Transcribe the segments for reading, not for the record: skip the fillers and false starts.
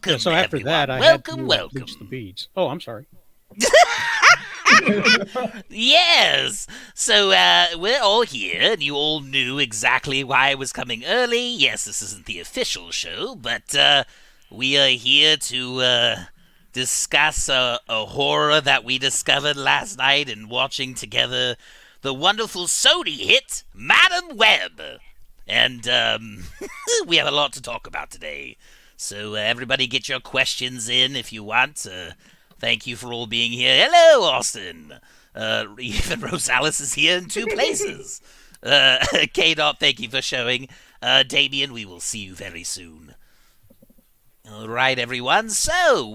Welcome, so after everyone. that, I welcome, had to welcome. bleach the beads. Oh, I'm sorry. Yes. So we're all here, and you all knew exactly why I was coming early. Yes, this isn't the official show, but we are here to discuss a horror that we discovered last night and watching together the wonderful Sony hit, Madam Web. And we have a lot to talk about today. So everybody get your questions in if you want. Thank you for all being here. Hello, Austin. Even Rosales is here in two places. K-Dot, thank you for showing. Damien, we will see you very soon. All right, everyone. So,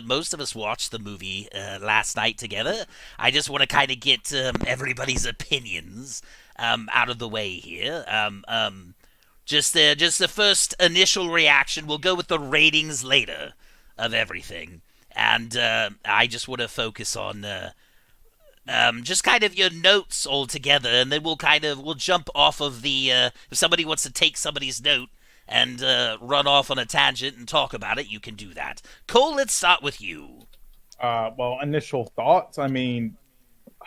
most of us watched the movie last night together. I just want to kind of get everybody's opinions out of the way here. Just the first initial reaction. We'll go with the ratings later of everything. And I just want to focus on just kind of your notes all together, and then we'll jump off of the if somebody wants to take somebody's note and run off on a tangent and talk about it, you can do that. Cole, let's start with you. Well, initial thoughts. I mean,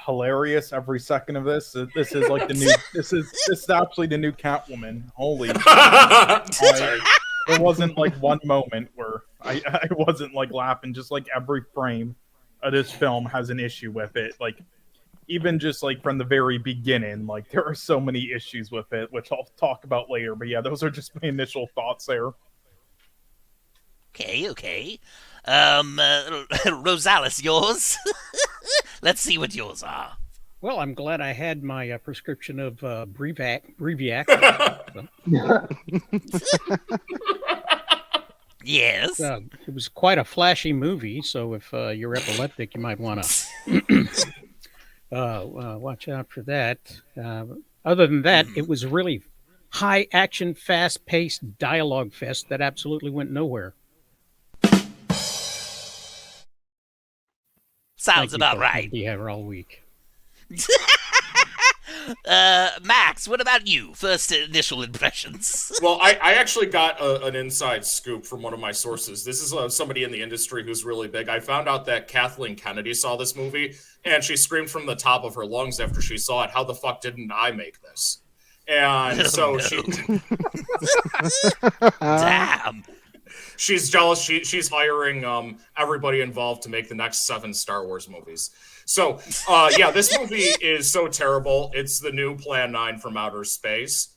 hilarious every second of this. This is like the new. This is actually the new Catwoman. Holy! There wasn't like one moment where I wasn't like laughing. Just like every frame of this film has an issue with it. Like even just like from the very beginning, like there are so many issues with it, which I'll talk about later. But yeah, those are just my initial thoughts there. Okay. Rosales, yours? Let's see what yours are. Well, I'm glad I had my prescription of Breviac. Yes. It was quite a flashy movie, so if you're epileptic, you might want to watch out for that. Other than that, it was really high action, fast paced dialogue fest that absolutely went nowhere. Sounds about right. Be here all week. Max, what about you? First initial impressions. Well, I actually got an inside scoop from one of my sources. This is somebody in the industry who's really big. I found out that Kathleen Kennedy saw this movie, and she screamed from the top of her lungs after she saw it, "How the fuck didn't I make this?" And so she... Damn. She's jealous. She's hiring everybody involved to make the next 7 Star Wars movies. So, yeah, this movie is so terrible. It's the new Plan 9 from outer space.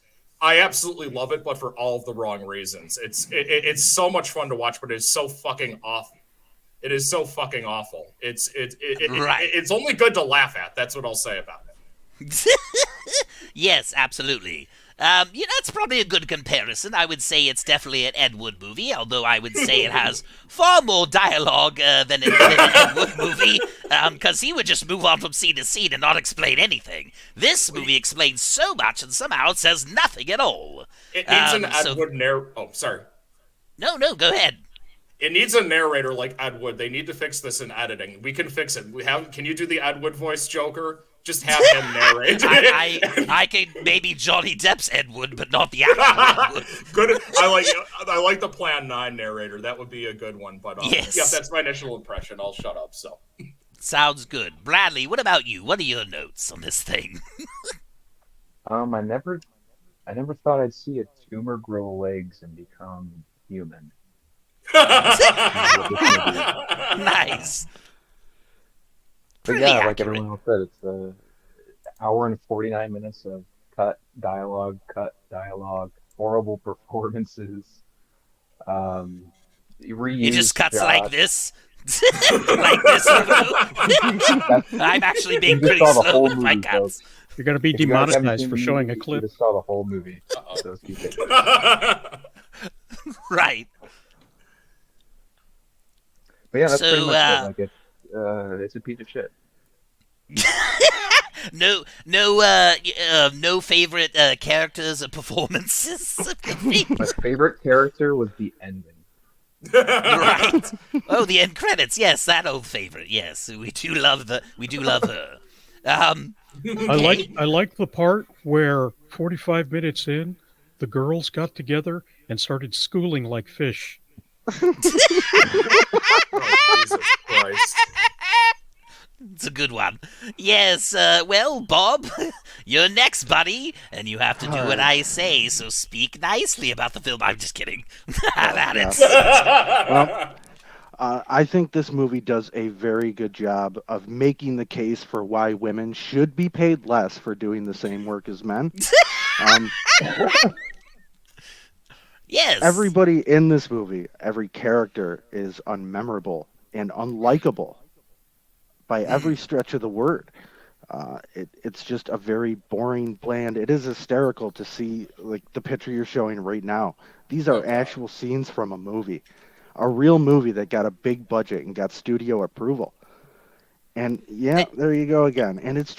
I absolutely love it, but for all of the wrong reasons. It's so much fun to watch, but it's so fucking awful. It is so fucking awful. It's only good to laugh at. That's what I'll say about it. Yes, absolutely. It's probably a good comparison. I would say it's definitely an Ed Wood movie, although I would say it has far more dialogue than an Ed Wood movie, because he would just move on from scene to scene and not explain anything. This movie explains so much and somehow it says nothing at all. It needs an Ed Wood narrator. Oh, sorry. No, go ahead. It needs a narrator like Ed Wood. They need to fix this in editing. We can fix it. Can you do the Ed Wood voice, Joker? Just have him narrate. I can maybe Johnny Depp's Ed Wood, but not the actual Ed Wood. Good. I like the Plan 9 narrator. That would be a good one. But yes. Yeah, that's my initial impression. I'll shut up. So sounds good. Bradley, what about you? What are your notes on this thing? I never thought I'd see a tumor grow legs and become human. Nice. But yeah, like everyone else said, it's an hour and 49 minutes of cut dialogue, horrible performances. He just cuts like this. Like this. I'm actually being pretty slow with my cuts. You're going to be demonetized for showing a clip. You just saw the whole movie. Right. But yeah, that's pretty much it. Like it's a piece of shit. No favorite characters or performances. My favorite character was the ending. Right. Oh, the end credits. Yes, that old favorite. Yes, we do love her. I like the part where 45 minutes in, the girls got together and started schooling like fish. Oh, Jesus Christ. It's a good one. Yes, well, Bob, you're next, buddy, and you have to do what I say, so speak nicely about the film. I'm just kidding. Well, I think this movie does a very good job of making the case for why women should be paid less for doing the same work as men. Yes. Everybody in this movie, every character is unmemorable and unlikable by every stretch of the word. It's just a very boring, bland. It is hysterical to see like the picture you're showing right now. These are actual scenes from a movie, a real movie that got a big budget and got studio approval. And yeah, there you go again. And it's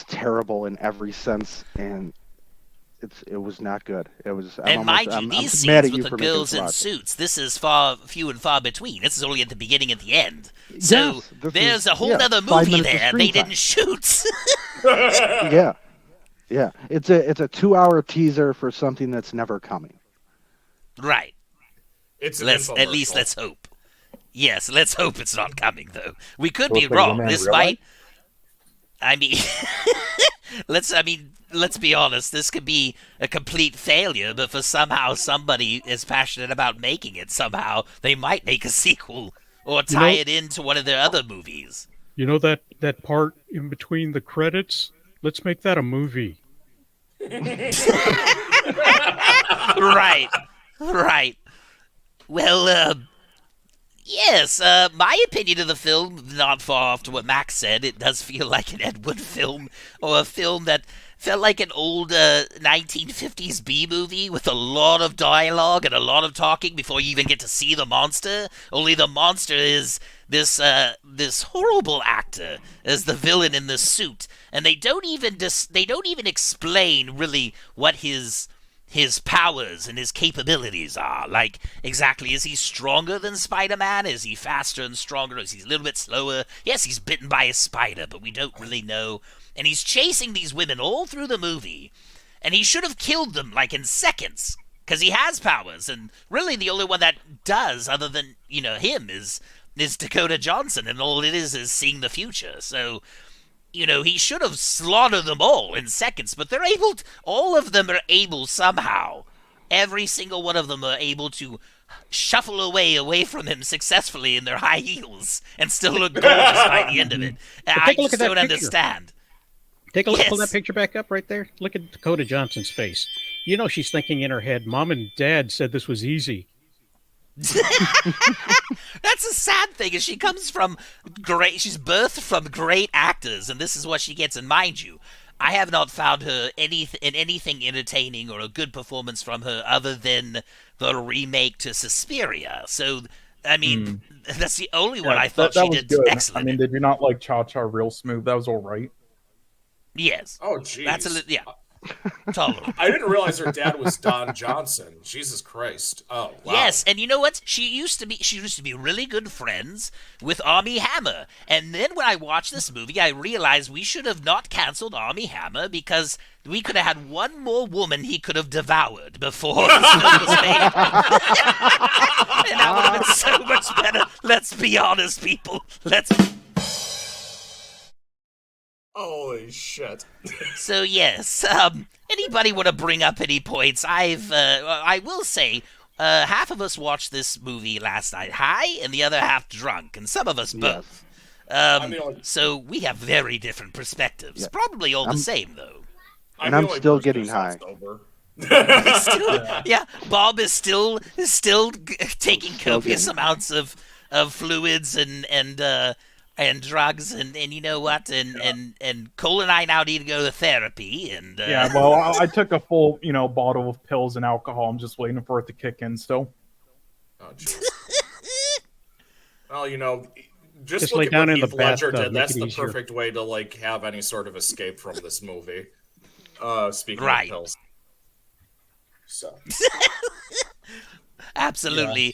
terrible in every sense, and it was not good. It was. And mind you, these mad scenes at you with the for making girls us in watch it. suits, this is few and far between. This is only at the beginning and the end. So Yes, there's a whole other 5 movie minutes of there screen they time. didn't shoot. Yeah. It's a 2-hour teaser for something that's never coming. Right. It's an At least infomercial. let's hope. Yes, let's hope it's not coming though. We could Well, be for wrong. women in This real might. life? I mean, let's be honest. This could be a complete failure, but for somehow somebody is passionate about making it, somehow they might make a sequel or tie it into one of their other movies. You know that part in between the credits? Let's make that a movie. Right. Well, yes, my opinion of the film, not far off to what Max said. It does feel like an Ed Wood film, or a film that felt like an old 1950s B-movie with a lot of dialogue and a lot of talking before you even get to see the monster. Only the monster is this horrible actor as the villain in the suit, and they don't even explain really what his powers and his capabilities are. Like, exactly, is he stronger than Spider-Man? Is he faster and stronger? Is he a little bit slower? Yes, he's bitten by a spider, but we don't really know. And he's chasing these women all through the movie, and he should have killed them, like, in seconds, because he has powers, and really the only one that does, other than, him, is Dakota Johnson, and all it is seeing the future. So, he should have slaughtered them all in seconds, but all of them are able somehow. Every single one of them are able to shuffle away from him successfully in their high heels and still look gorgeous by the end of it. I take a look just at that don't picture. understand. Take a look, pull Yes. that picture back up right there. Look at Dakota Johnson's face. You know she's thinking in her head, Mom and Dad said this was easy. That's a sad thing, is she's birthed from great actors, and this is what she gets. And mind you, I have not found her in anything entertaining or a good performance from her other than the remake to Suspiria. So, I mean, that's the only one I thought that she was did good. excellent. I mean, did you not like Cha Cha Real Smooth? That was all right. Yes. Oh, jeez. That's tolerable. I didn't realize her dad was Don Johnson. Jesus Christ. Oh, wow. Yes, and you know what? She used to be really good friends with Armie Hammer. And then when I watched this movie, I realized we should have not canceled Armie Hammer, because we could have had one more woman he could have devoured before this film was made. And that would have been so much better. Let's be honest, people. Holy shit. So yes, anybody want to bring up any points? I will say, half of us watched this movie last night high, and the other half drunk, and some of us both. So we have very different perspectives. Yeah. Probably all the same, though. And I'm still getting high. Yeah, Bob is still taking copious amounts of fluids and drugs, and you know what, and Cole and I now need to go to therapy, and Yeah, well, I took a full, bottle of pills and alcohol. I'm just waiting for it to kick in still. Oh, jeez. Well, just lay look down at in what the Heath Ledger bathtub, did. make That's it the easier. perfect way to have any sort of escape from this movie. Speaking Right. of pills. So absolutely.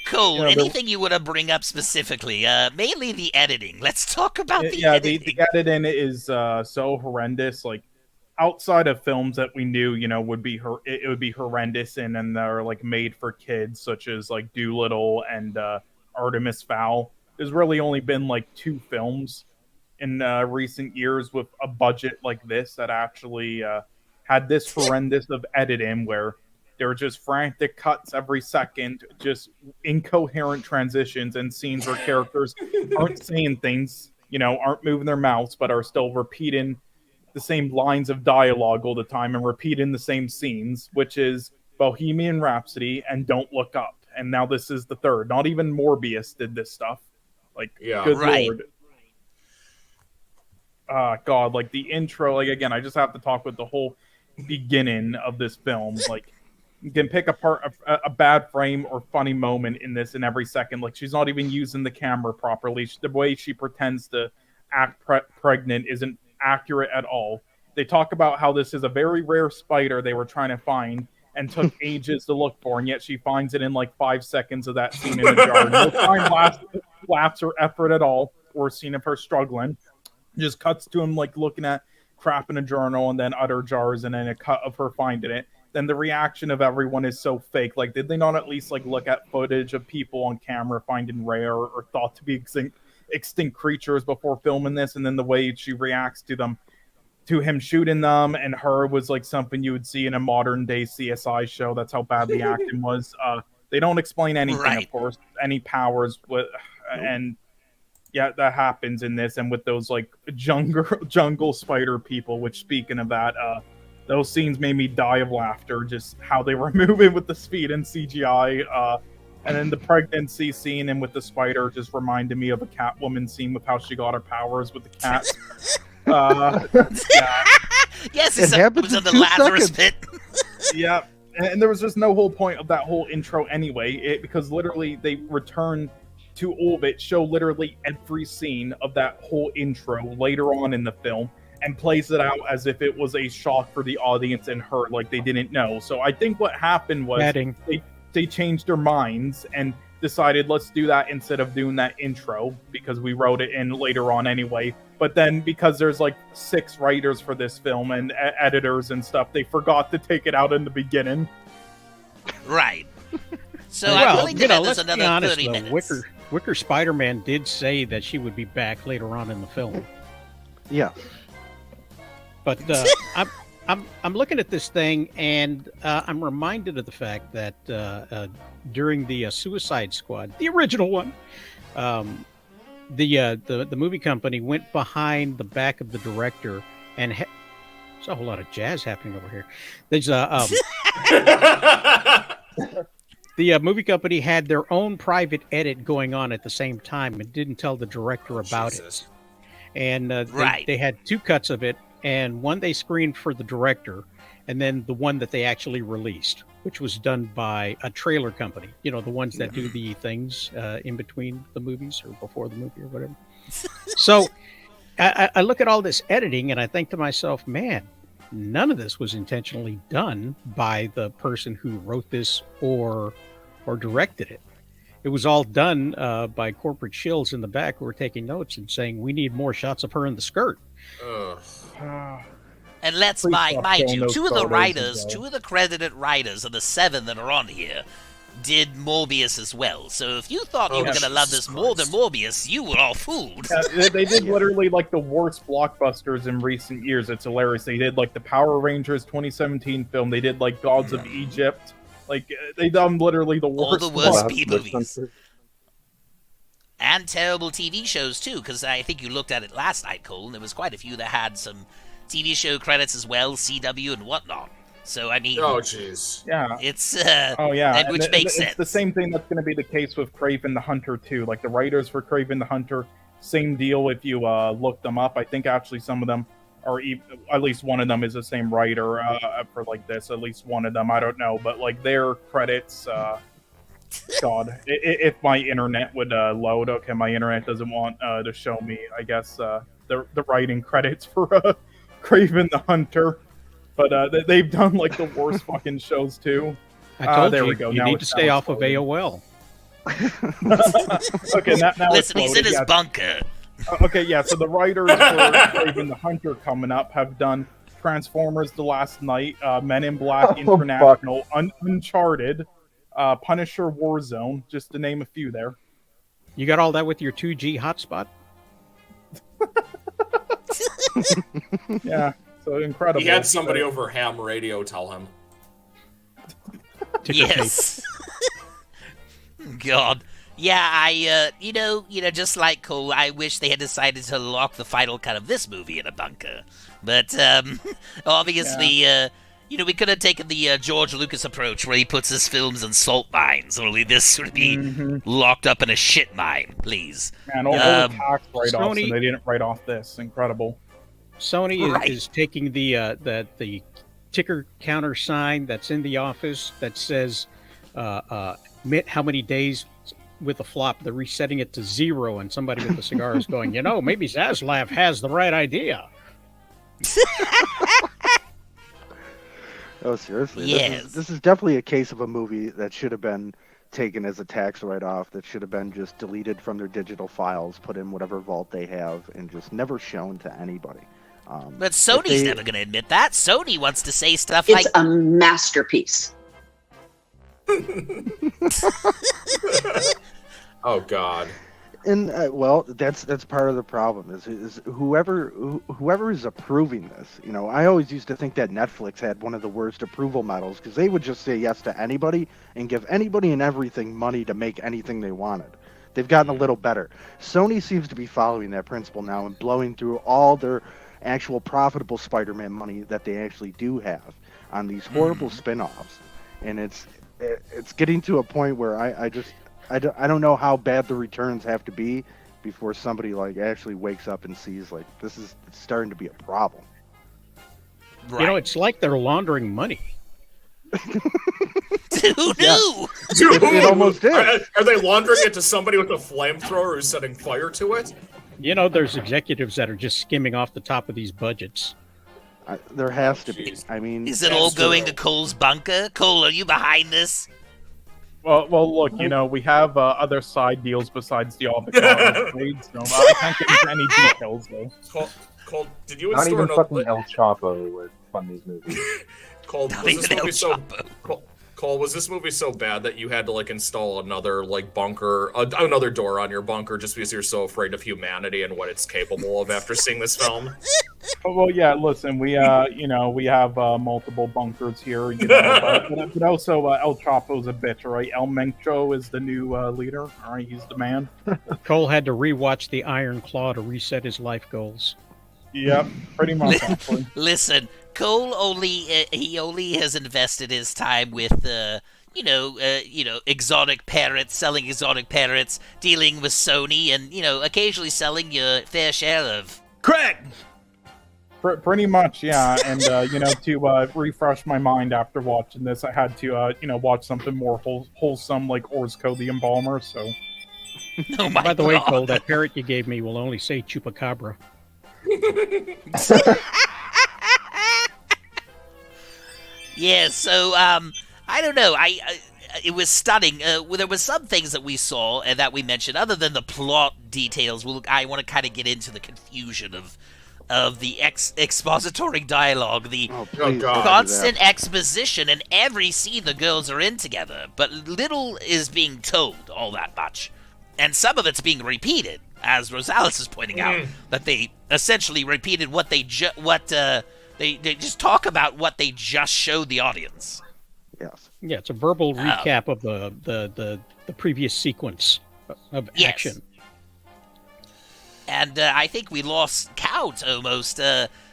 Cole, anything you want to bring up specifically? Mainly the editing. Let's talk about the editing. The editing is so horrendous. Like, outside of films that we knew, would be it would be horrendous and they're like made for kids, such as like Doolittle and Artemis Fowl. There's really only been like 2 films in recent years with a budget like this that actually had this horrendous of editing where there were just frantic cuts every second, just incoherent transitions and scenes where characters aren't saying things, aren't moving their mouths, but are still repeating the same lines of dialogue all the time and repeating the same scenes, which is Bohemian Rhapsody and Don't Look Up. And now this is the third. Not even Morbius did this stuff. Like, good lord. God, like the intro, like again, I just have to talk with the whole beginning of this film. Like, you can pick apart a bad frame or funny moment in this in every second. Like, she's not even using the camera properly. The way she pretends to act pregnant isn't accurate at all. They talk about how this is a very rare spider they were trying to find and took ages to look for, and yet she finds it in like 5 seconds of that scene in the jar. No time lapse or effort at all, or a scene of her struggling. Just cuts to him like looking at crap in a journal and then utter jars and then a cut of her finding it. Then the reaction of everyone is so fake. Like, did they not at least like look at footage of people on camera finding rare or thought to be extinct creatures before filming this? And then the way she reacts to them, to him shooting them and her, was like something you would see in a modern day CSI show. That's how bad the acting was. They don't explain anything, of course, any powers with, and yeah, that happens in this. And with those like jungle spider people, which, speaking of that, those scenes made me die of laughter, just how they were moving with the speed and CGI. And then the pregnancy scene and with the spider just reminded me of a Catwoman scene with how she got her powers with the cat. Yeah. Yes, it happens in the Lazarus pit. Yeah, and there was just no whole point of that whole intro anyway, because literally they return to orbit, show literally every scene of that whole intro later on in the film, and plays it out as if it was a shock for the audience and her, like they didn't know. So I think what happened was they changed their minds and decided, let's do that instead of doing that intro, because we wrote it in later on anyway. But then because there's like 6 writers for this film and editors and stuff, they forgot to take it out in the beginning. Right. So I'm willing to bet there's let's another be honest, 30 though, minutes. Wicker Spider-Man did say that she would be back later on in the film. Yeah. But I'm looking at this thing, and I'm reminded of the fact that during the Suicide Squad, the original one, the movie company went behind the back of the director, and there's a whole lot of jazz happening over here. There's the movie company had their own private edit going on at the same time and didn't tell the director about it. And they had 2 cuts of it, and one they screened for the director, and then the one that they actually released, which was done by a trailer company. You know, the ones that do the things in between the movies or before the movie or whatever. So I look at all this editing and I think to myself, man, none of this was intentionally done by the person who wrote this or directed it. It was all done by corporate shills in the back who were taking notes and saying, we need more shots of her in the skirt. And let's mind you, 2 of the writers, 2 of the credited writers of the 7 that are on here did Morbius as well. So if you thought you were going to love this more than Morbius, you were all fooled. Yeah, they did literally like the worst blockbusters in recent years. It's hilarious. They did like the Power Rangers 2017 film. They did like Gods of Egypt. Like, they done literally the worst. All the worst B-movies. And terrible TV shows, too, because I think you looked at it last night, Cole, and there was quite a few that had some TV show credits as well, CW and whatnot. So, I mean... Oh, jeez. Yeah. It's, which makes sense. It's the same thing that's going to be the case with Kraven the Hunter, too. Like, the writers for Kraven the Hunter, same deal if you look them up. I think actually some of them are, at least one of them is the same writer for, like, this. At least one of them, I don't know. But, like, their credits... God, if my internet would load. Okay, my internet doesn't want to show me, I guess, the writing credits for Kraven the Hunter. But they've done, like, the worst fucking shows, too. I told there you, we go. you Now need to stay off of AOL. Okay, now listen, it's he's in his yeah. bunker. Okay, yeah, so the writers for Kraven the Hunter coming up have done Transformers: The Last Night, Men in Black Oh, International, Uncharted, Punisher: Warzone, just to name a few there. You got all that with your 2G hotspot? Yeah, so incredible. He had somebody over ham radio tell him. Yes. God. Yeah, I, just like Cole, I wish they had decided to lock the final cut of this movie in a bunker. But, obviously, we could have taken the George Lucas approach where he puts his films in salt mines, only this would be locked up in a shit mine, please. Man, all the tax write-offs, Sony- and they didn't write off this. Incredible. Sony is taking the ticker counter sign that's in the office that says admit how many days with a flop. They're resetting it to 0, and somebody with a cigar is going, maybe Zaslav has the right idea. Oh, seriously? Yes. This is definitely a case of a movie that should have been taken as a tax write-off, that should have been just deleted from their digital files, put in whatever vault they have, and just never shown to anybody. But Sony's never going to admit that. Sony wants to say stuff It's a masterpiece. Oh God. And that's part of the problem is whoever is approving this. I always used to think that Netflix had one of the worst approval models because they would just say yes to anybody and give anybody and everything money to make anything they wanted. They've gotten a little better. Sony seems to be following that principle now and blowing through all their actual profitable Spider-Man money that they actually do have on these horrible spin-offs, and it's getting to a point where I don't know how bad the returns have to be before somebody actually wakes up and sees this is starting to be a problem. Right. It's like they're laundering money. Who knew? It almost is. Are they laundering it to somebody with a flamethrower who's setting fire to it? There's executives that are just skimming off the top of these budgets. There has to be. Jeez. I mean, Is it all going to Cole's bunker? Cole, are you behind this? Well, look, we have other side deals besides the avocado trade, so I can't get into any details, though. Cole, did you Not install even fucking El Chapo would fund these movies. Cole, Not was this even El movie so Chapo. Cole, was this movie so bad that you had to install another bunker, another door on your bunker just because you're so afraid of humanity and what it's capable of after seeing this film? Well, yeah. Listen, we we have multiple bunkers here, but also El Chapo's a bitch, all right? El Mencho is the new leader, all right? He's the man. Cole had to rewatch The Iron Claw to reset his life goals. Yep, pretty much. Actually. Listen, Cole only has invested his time with exotic parrots, selling exotic parrots, dealing with Sony, and occasionally selling your fair share of Craig. Pretty much, yeah. And to refresh my mind after watching this, I had to watch something more wholesome like Orzco the Embalmer. So, Oh my By the way, God. Cole, that parrot you gave me will only say chupacabra. Yeah, so I don't know. It was stunning. There was some things that we saw and that we mentioned, other than the plot details. I want to kind of get into the confusion of the expository dialogue, the please God. don't do constant exposition in every scene the girls are in together, but little is being told all that much, and some of it's being repeated, as Rosales is pointing out, that they essentially repeated what they just talk about what they just showed the audience. Yes. Yeah, it's a verbal recap of the previous sequence of Yes. action. And I think we lost count almost.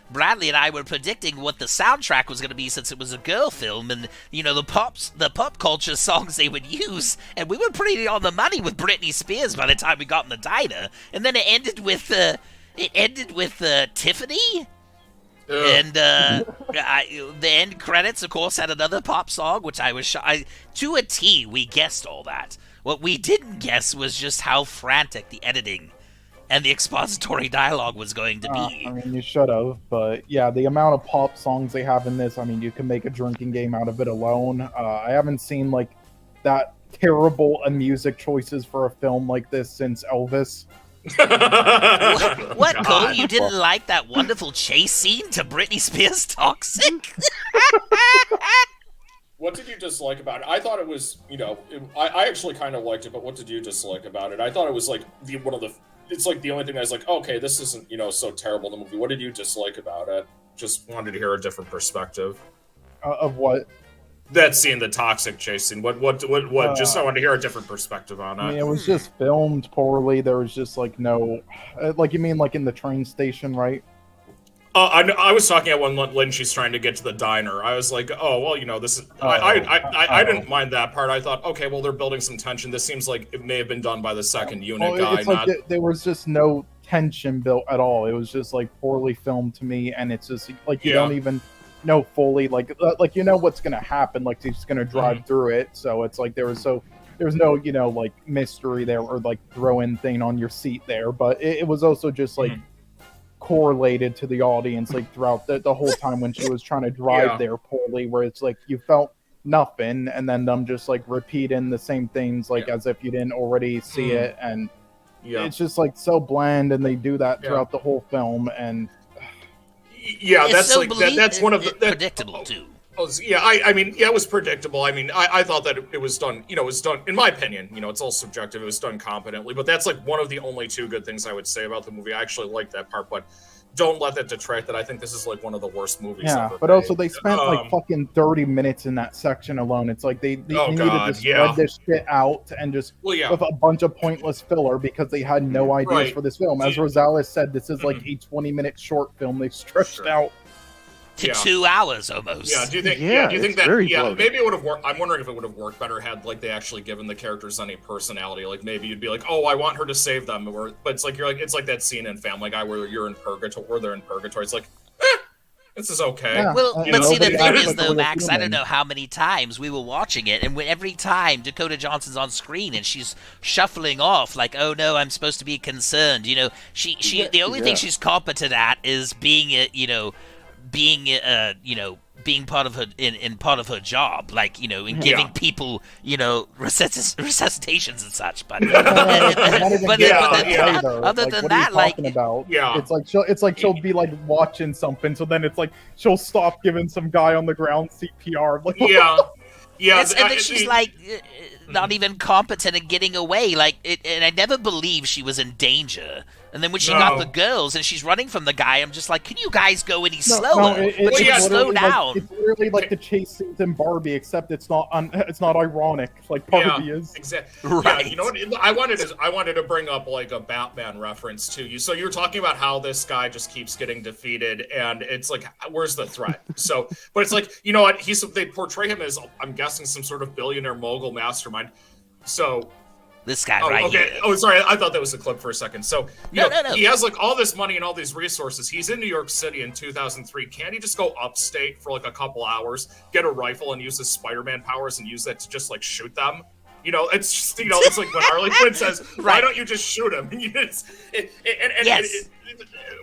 Bradley and I were predicting what the soundtrack was going to be since it was a girl film, and the pop culture songs they would use, and we were pretty on the money with Britney Spears by the time we got in the diner, and then it ended with Tiffany. And the end credits, of course, had another pop song, which I was to a T. We guessed all that. What we didn't guess was just how frantic the editing and the expository dialogue was going to be. I mean, you should have, but yeah, the amount of pop songs they have in this, I mean, you can make a drinking game out of it alone. I haven't seen that terrible music choices for a film like this since Elvis. What, Cole? God. You didn't like that wonderful chase scene to Britney Spears' Toxic? What did you dislike about it? I thought it was, I actually kind of liked it, but what did you dislike about it? I thought it was like it's like the only thing I was like, okay, this isn't, so terrible, the movie. What did you dislike about it? Just wanted to hear a different perspective. Of what? That scene, the toxic chase scene. What? Just I wanted to hear a different perspective on it. I mean, it was just filmed poorly. There was just like no, like you mean like in the train station, right? I was talking at when she's trying to get to the diner. I was like, oh well, this is. I didn't mind that part. I thought, okay, well they're building some tension. This seems like it may have been done by the second unit guy. It's like there was just no tension built at all. It was just like poorly filmed to me, and it's just like you don't even know fully like what's gonna happen. Like he's gonna drive through it, so it's like there was no like mystery there or like throw in thing on your seat there. But it was also just like. Correlated to the audience like throughout the whole time when she was trying to drive there poorly, where it's like you felt nothing and then them just like repeating the same things like as if you didn't already see it, and it's just like so bland, and they do that throughout the whole film, and that's so like that's one of the predictable too. I mean, it was predictable. I mean, I thought that it was done, it was done, in my opinion, it's all subjective. It was done competently, but that's like one of the only two good things I would say about the movie. I actually like that part, but don't let that detract that I think this is like one of the worst movies ever but made. Also they spent like fucking 30 minutes in that section alone. It's like they needed to spread this shit out and just with a bunch of pointless filler because they had no ideas for this film. As Rosales said, this is like a 20-minute short film they stretched out to 2 hours almost. Yeah, do you think? Do you think that? Maybe it would have worked. I'm wondering if it would have worked better had like they actually given the characters any personality. Like maybe you'd be like, oh, I want her to save them, but it's like it's like that scene in Family Guy where you're in purgatory, where they're in purgatory. It's like, this is okay. Yeah. Well, but see, the thing is though, like Max, I don't know how many times we were watching it, and every time Dakota Johnson's on screen and she's shuffling off, like, oh no, I'm supposed to be concerned. She the only thing she's competent at is being being part of her in part of her job, like in giving people resuscitations and such. But other than that, it's like she'll be like watching something, so then it's like she'll stop giving some guy on the ground CPR. Like, and then she's like not even competent at getting away. And I never believed she was in danger. And then when she got the girls and she's running from the guy, I'm just like, can you guys go any slower? But she slow down. It's literally like the chase scenes in Barbie, except it's not ironic like Barbie is. Exactly. Right. Yeah, you know what? I wanted to bring up like a Batman reference to you. So you're talking about how this guy just keeps getting defeated, and it's like, where's the threat? So, but it's like, you know what? They portray him as, I'm guessing, some sort of billionaire mogul mastermind. So. This guy here. Oh, sorry. I thought that was a clip for a second. So, no. He has like all this money and all these resources. He's in New York City in 2003. Can't he just go upstate for like a couple hours, get a rifle, and use his Spider-Man powers and use that to just like shoot them? It's just, it's like when Harley Quinn says, "Why don't you just shoot him?"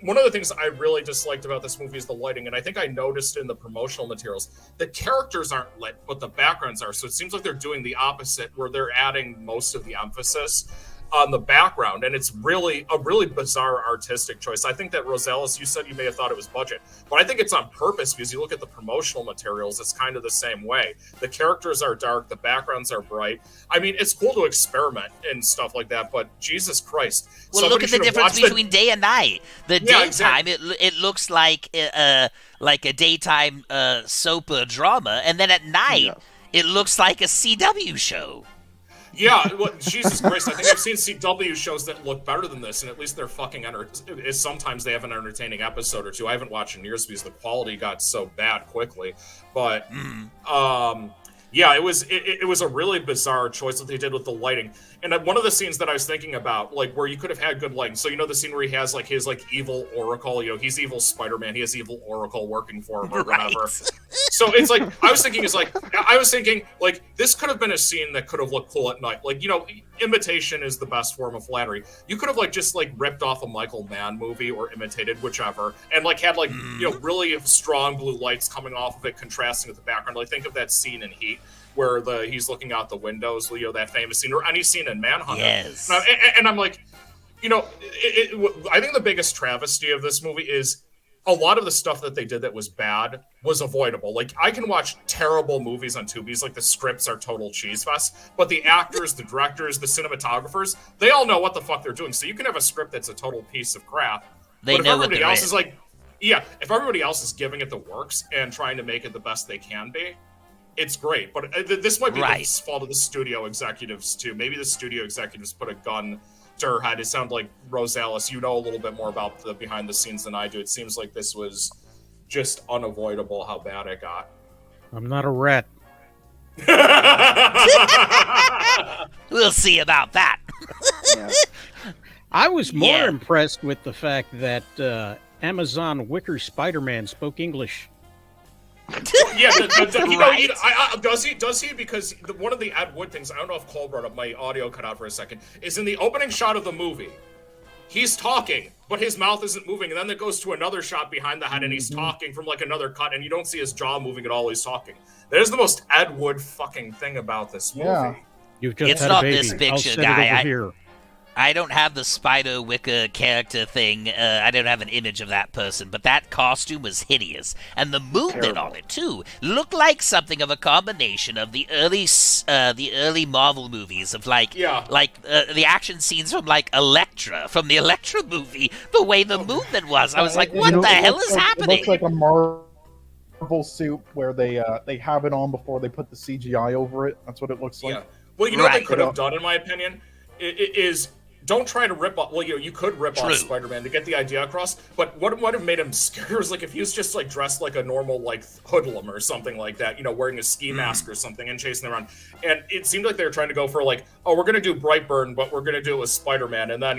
One of the things I really disliked about this movie is the lighting, and I think I noticed in the promotional materials, the characters aren't lit, but the backgrounds are. So it seems like they're doing the opposite, where they're adding most of the emphasis on the background, and it's really a really bizarre artistic choice. I think that Rosales, you said you may have thought it was budget, but I think it's on purpose because you look at the promotional materials, it's kind of the same way. The characters are dark, the backgrounds are bright. I mean, it's cool to experiment and stuff like that, but Jesus Christ. Well, look at the difference between day and night. The daytime, it looks like a daytime soap or drama, and then at night, it looks like a CW show. Yeah, well, Jesus Christ, I think I've seen CW shows that look better than this, and at least they're fucking sometimes they have an entertaining episode or two. I haven't watched in years because the quality got so bad quickly. But, it was a really bizarre choice that they did with the lighting. And one of the scenes that I was thinking about, like, where you could have had good lighting. So, the scene where he has, like, his, like, evil Oracle, he's evil Spider-Man, he has evil Oracle working for him or whatever. So it's like, I was thinking, this could have been a scene that could have looked cool at night. Like, imitation is the best form of flattery. You could have, like, just, like, ripped off a Michael Mann movie or imitated whichever, and, like, had, like, really strong blue lights coming off of it, contrasting with the background. Like, think of that scene in Heat, where he's looking out the windows, that famous scene, or any scene in Manhunter. Yes. And I'm like, you know, I think the biggest travesty of this movie is a lot of the stuff that they did that was bad was avoidable. Like, I can watch terrible movies on Tubi's, like the scripts are total cheese fest, but the actors, the directors, the cinematographers, they all know what the fuck they're doing. So you can have a script that's a total piece of crap. They but know if what everybody they're else in. is like, yeah, if everybody else is giving it the works and trying to make it the best they can be, it's great. But this might be the fault of the studio executives too. Maybe the studio executives put a gun to her head. It sounded like Rose Alice, you know a little bit more about the behind the scenes than I do. It seems like this was just unavoidable how bad it got. I'm not a rat. We'll see about that. Yeah. I was more Yeah. impressed with the fact that Amazon Wicker Spider-Man spoke English. Yeah, Right? does he? Because one of the Ed Wood things, I don't know if Cole brought up, my audio cut out for a second, is in the opening shot of the movie, he's talking, but his mouth isn't moving, and then it goes to another shot behind the head, and he's talking from like another cut, and you don't see his jaw moving at all, he's talking. That is the most Ed Wood fucking thing about this movie. Yeah. You've just It's had not a baby. this picture, I'll send guy. it over here. I don't have the Spider Wicca character thing. I don't have an image of that person, but that costume was hideous, and the movement on it too looked like something of a combination of the early Marvel movies of the action scenes from like Elektra, from the Elektra movie. The way the movement was, I was like, what the hell is happening? It looks like a Marvel suit where they have it on before they put the CGI over it. That's what it looks like. Yeah. Well, you know what they Right. could have done, in my opinion, is don't try to rip off. Well, you could rip True. off Spider-Man to get the idea across, but what would have made him scary was like if he was just like dressed like a normal like hoodlum or something like that, wearing a ski mask or something and chasing around. And it seemed like they were trying to go for like, oh, we're gonna do Brightburn, but we're gonna do it with Spider-Man. And then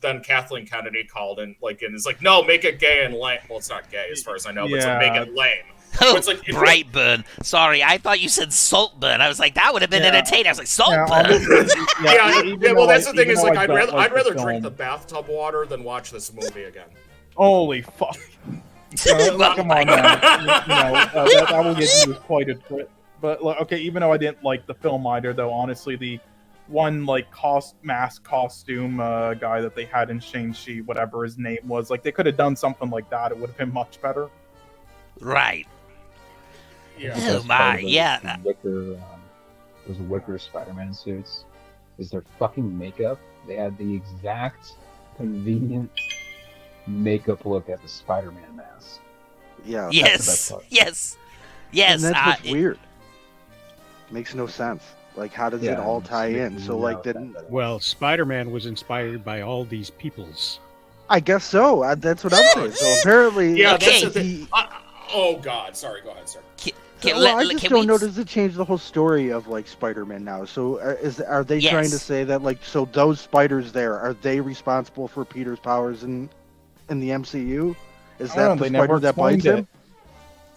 then Kathleen Kennedy called and is like, no, make it gay and lame. Well, it's not gay as far as I know, but it's like make it lame. Oh, It's like- Brightburn. Sorry, I thought you said Saltburn. I was like, that would have been Yeah. entertaining. I was like, Yeah, Saltburn. Well, that's the thing is like I'd don't like rather the drink the film. bathtub water than watch this movie again. Holy fuck! Come on, now. That will get you quite a trip. But okay, even though I didn't like the film either, though, honestly, the one like mask costume guy that they had in Shang-Chi, whatever his name was, like they could have done something like that. It would have been much better. Right. Yeah. Oh Best part my, of those yeah. Those Wicker Spider-Man suits is their fucking makeup. They had the exact convenient makeup look as a Spider-Man mask. Yeah. That's the Yes. best part. Yes. Yes. And that's what's weird. Makes no sense. Like, how does it all tie in? So, like, then Well, Spider-Man was inspired by all these peoples. I guess so. That's what I'm saying. So apparently, Yeah, Okay. that's the thing. Oh God, sorry. Go ahead, sir. I just don't know. Does it change the whole story of like Spider-Man now? So are they Yes. trying to say that like so those spiders there are they responsible for Peter's powers in the MCU? Is I don't know, that the they never spider that explained bites him?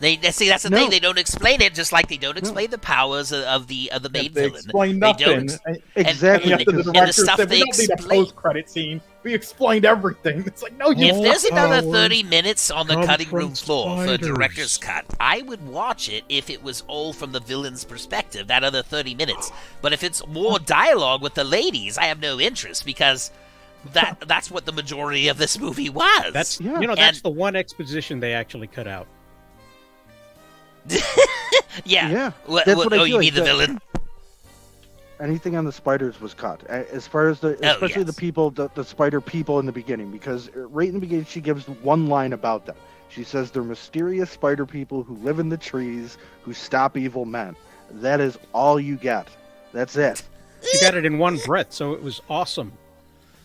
They see that's the No. thing. They don't explain it, just like they don't explain the powers of the main They villain. explained They nothing. don't. Exactly. And yet the And the director stuff said, they we don't need a explain- post-credit scene. We explained everything. It's like, no, you If there's another powers 30 minutes on the come cutting from room floor for a spiders. director's cut, I would watch it if it was all from the villain's perspective, that other 30 minutes. But if it's more dialogue with the ladies, I have no interest because that's what the majority of this movie was. That's Yeah. that's And- the one exposition they actually cut out. Yeah, What, that's what I oh, feel you like mean the that- villain? Anything on the spiders was cut, as far as especially the yes. people, the spider people in the beginning, because right in the beginning she gives one line about them. She says they're mysterious spider people who live in the trees who stop evil men. That is all you get. That's it. She got it in one breath, so it was awesome.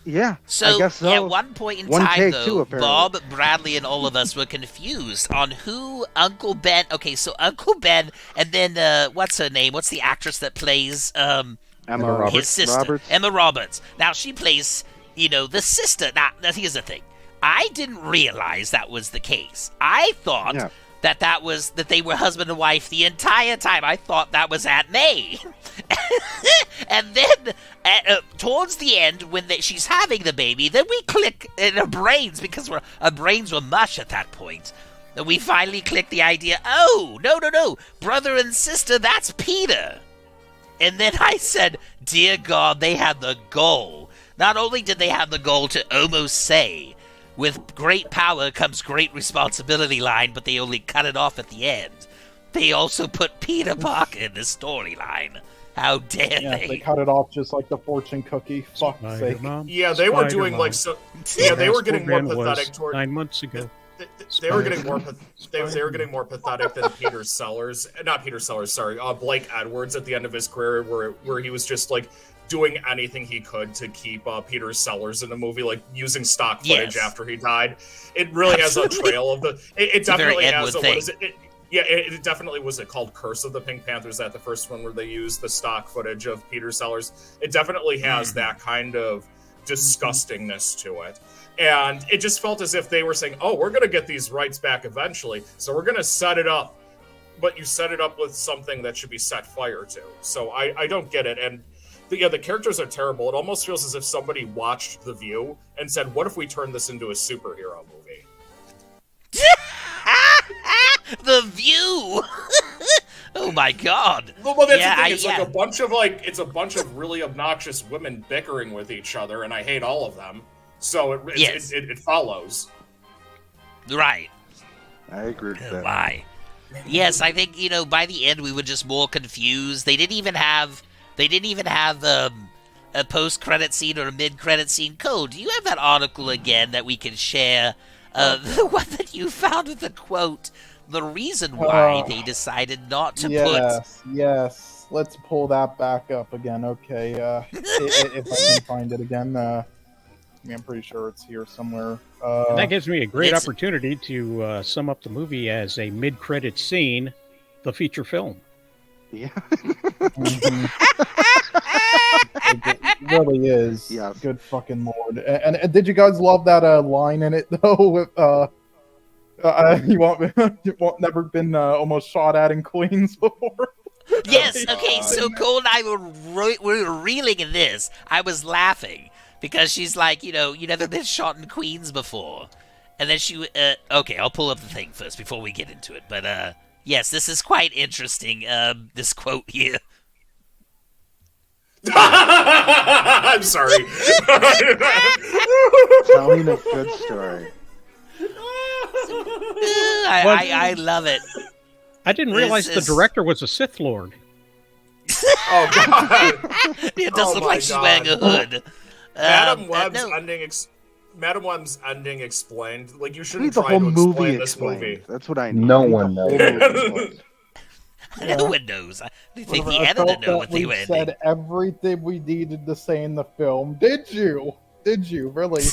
Yeah, So, I guess so. at one point in One time, take, though, too, apparently. Bob, Bradley, and all of us were confused on who Uncle Ben... Okay, so Uncle Ben, and then, what's her name? What's the actress that plays, Emma his sister? Roberts. Emma Roberts. Now, she plays, the sister. Now, here's the thing. I didn't realize that was the case. I thought... Yeah. that they were husband and wife the entire time. I thought that was Aunt May. And then, towards the end, when she's having the baby, then we click in her brains, because her brains were mush at that point. And we finally click the idea, oh, no, brother and sister, that's Peter. And then I said, dear God, they had the gall Not only did they have the goal to almost say, with great power comes great responsibility line, but they only cut it off at the end. They also put Peter Parker in the storyline. How dare Yeah, they? they cut it off just like the fortune cookie. Fuck's sake. Spider-Man, Yeah, they were doing Spider-Man. like so. Yeah, they were getting more Spider-Man was pathetic toward. 9 months ago. They were getting more. They were getting more pathetic than Peter Sellers. Not Peter Sellers. Sorry, Blake Edwards at the end of his career, where he was just like doing anything he could to keep Peter Sellers in the movie, like using stock footage Yes. after he died. It really has a trail of the. It a very definitely has Edward a. thing. What is it? Yeah, it definitely was it called Curse of the Pink Panther. Is that the first one where they used the stock footage of Peter Sellers? It definitely has that kind of disgustingness to it. And it just felt as if they were saying, oh, we're going to get these rights back eventually, so we're going to set it up. But you set it up with something that should be set fire to. So I don't get it. And the characters are terrible. It almost feels as if somebody watched The View and said, what if we turn this into a superhero movie? The View. Oh my God. Well, that's Yeah, the thing. I- It's like a bunch of really obnoxious women bickering with each other, and I hate all of them. So Yes. it follows. Right. I agree with Oh that. my. Yes, I think by the end we were just more confused. They didn't even have a post-credit scene or a mid-credit scene. Cole, do you have that article again that we can share? The one that you found with the quote, the reason why they decided not to Yes. Let's pull that back up again. Okay. If I can find it again. I'm pretty sure it's here somewhere. And that gives me a great It's- opportunity to sum up the movie as a mid-credit scene, the feature film. Yeah. Mhm. It really is. Yes. Good fucking lord. And did you guys love that line in it though? With you won't never been almost shot at in Queens before. Yes, okay, so Cole and I were reeling in this. I was laughing because she's like, you never been shot in Queens before. And then okay, I'll pull up the thing first before we get into it. But, yes, this is quite interesting, this quote here. I'm sorry. Telling a good story. I love it. I didn't realize This the director was a Sith Lord. Oh god. It does Oh look my like she's wearing a God. hood. Madam Web's no. ending. Madam Web's ending explained. Like you I need shouldn't the try whole to movie explain this explained. movie. That's what I need. No I need the one whole knows. movie explained. No one knows. I think the I editor felt know that what they we were ending. said everything we needed to say in the film. Did you? Did you really?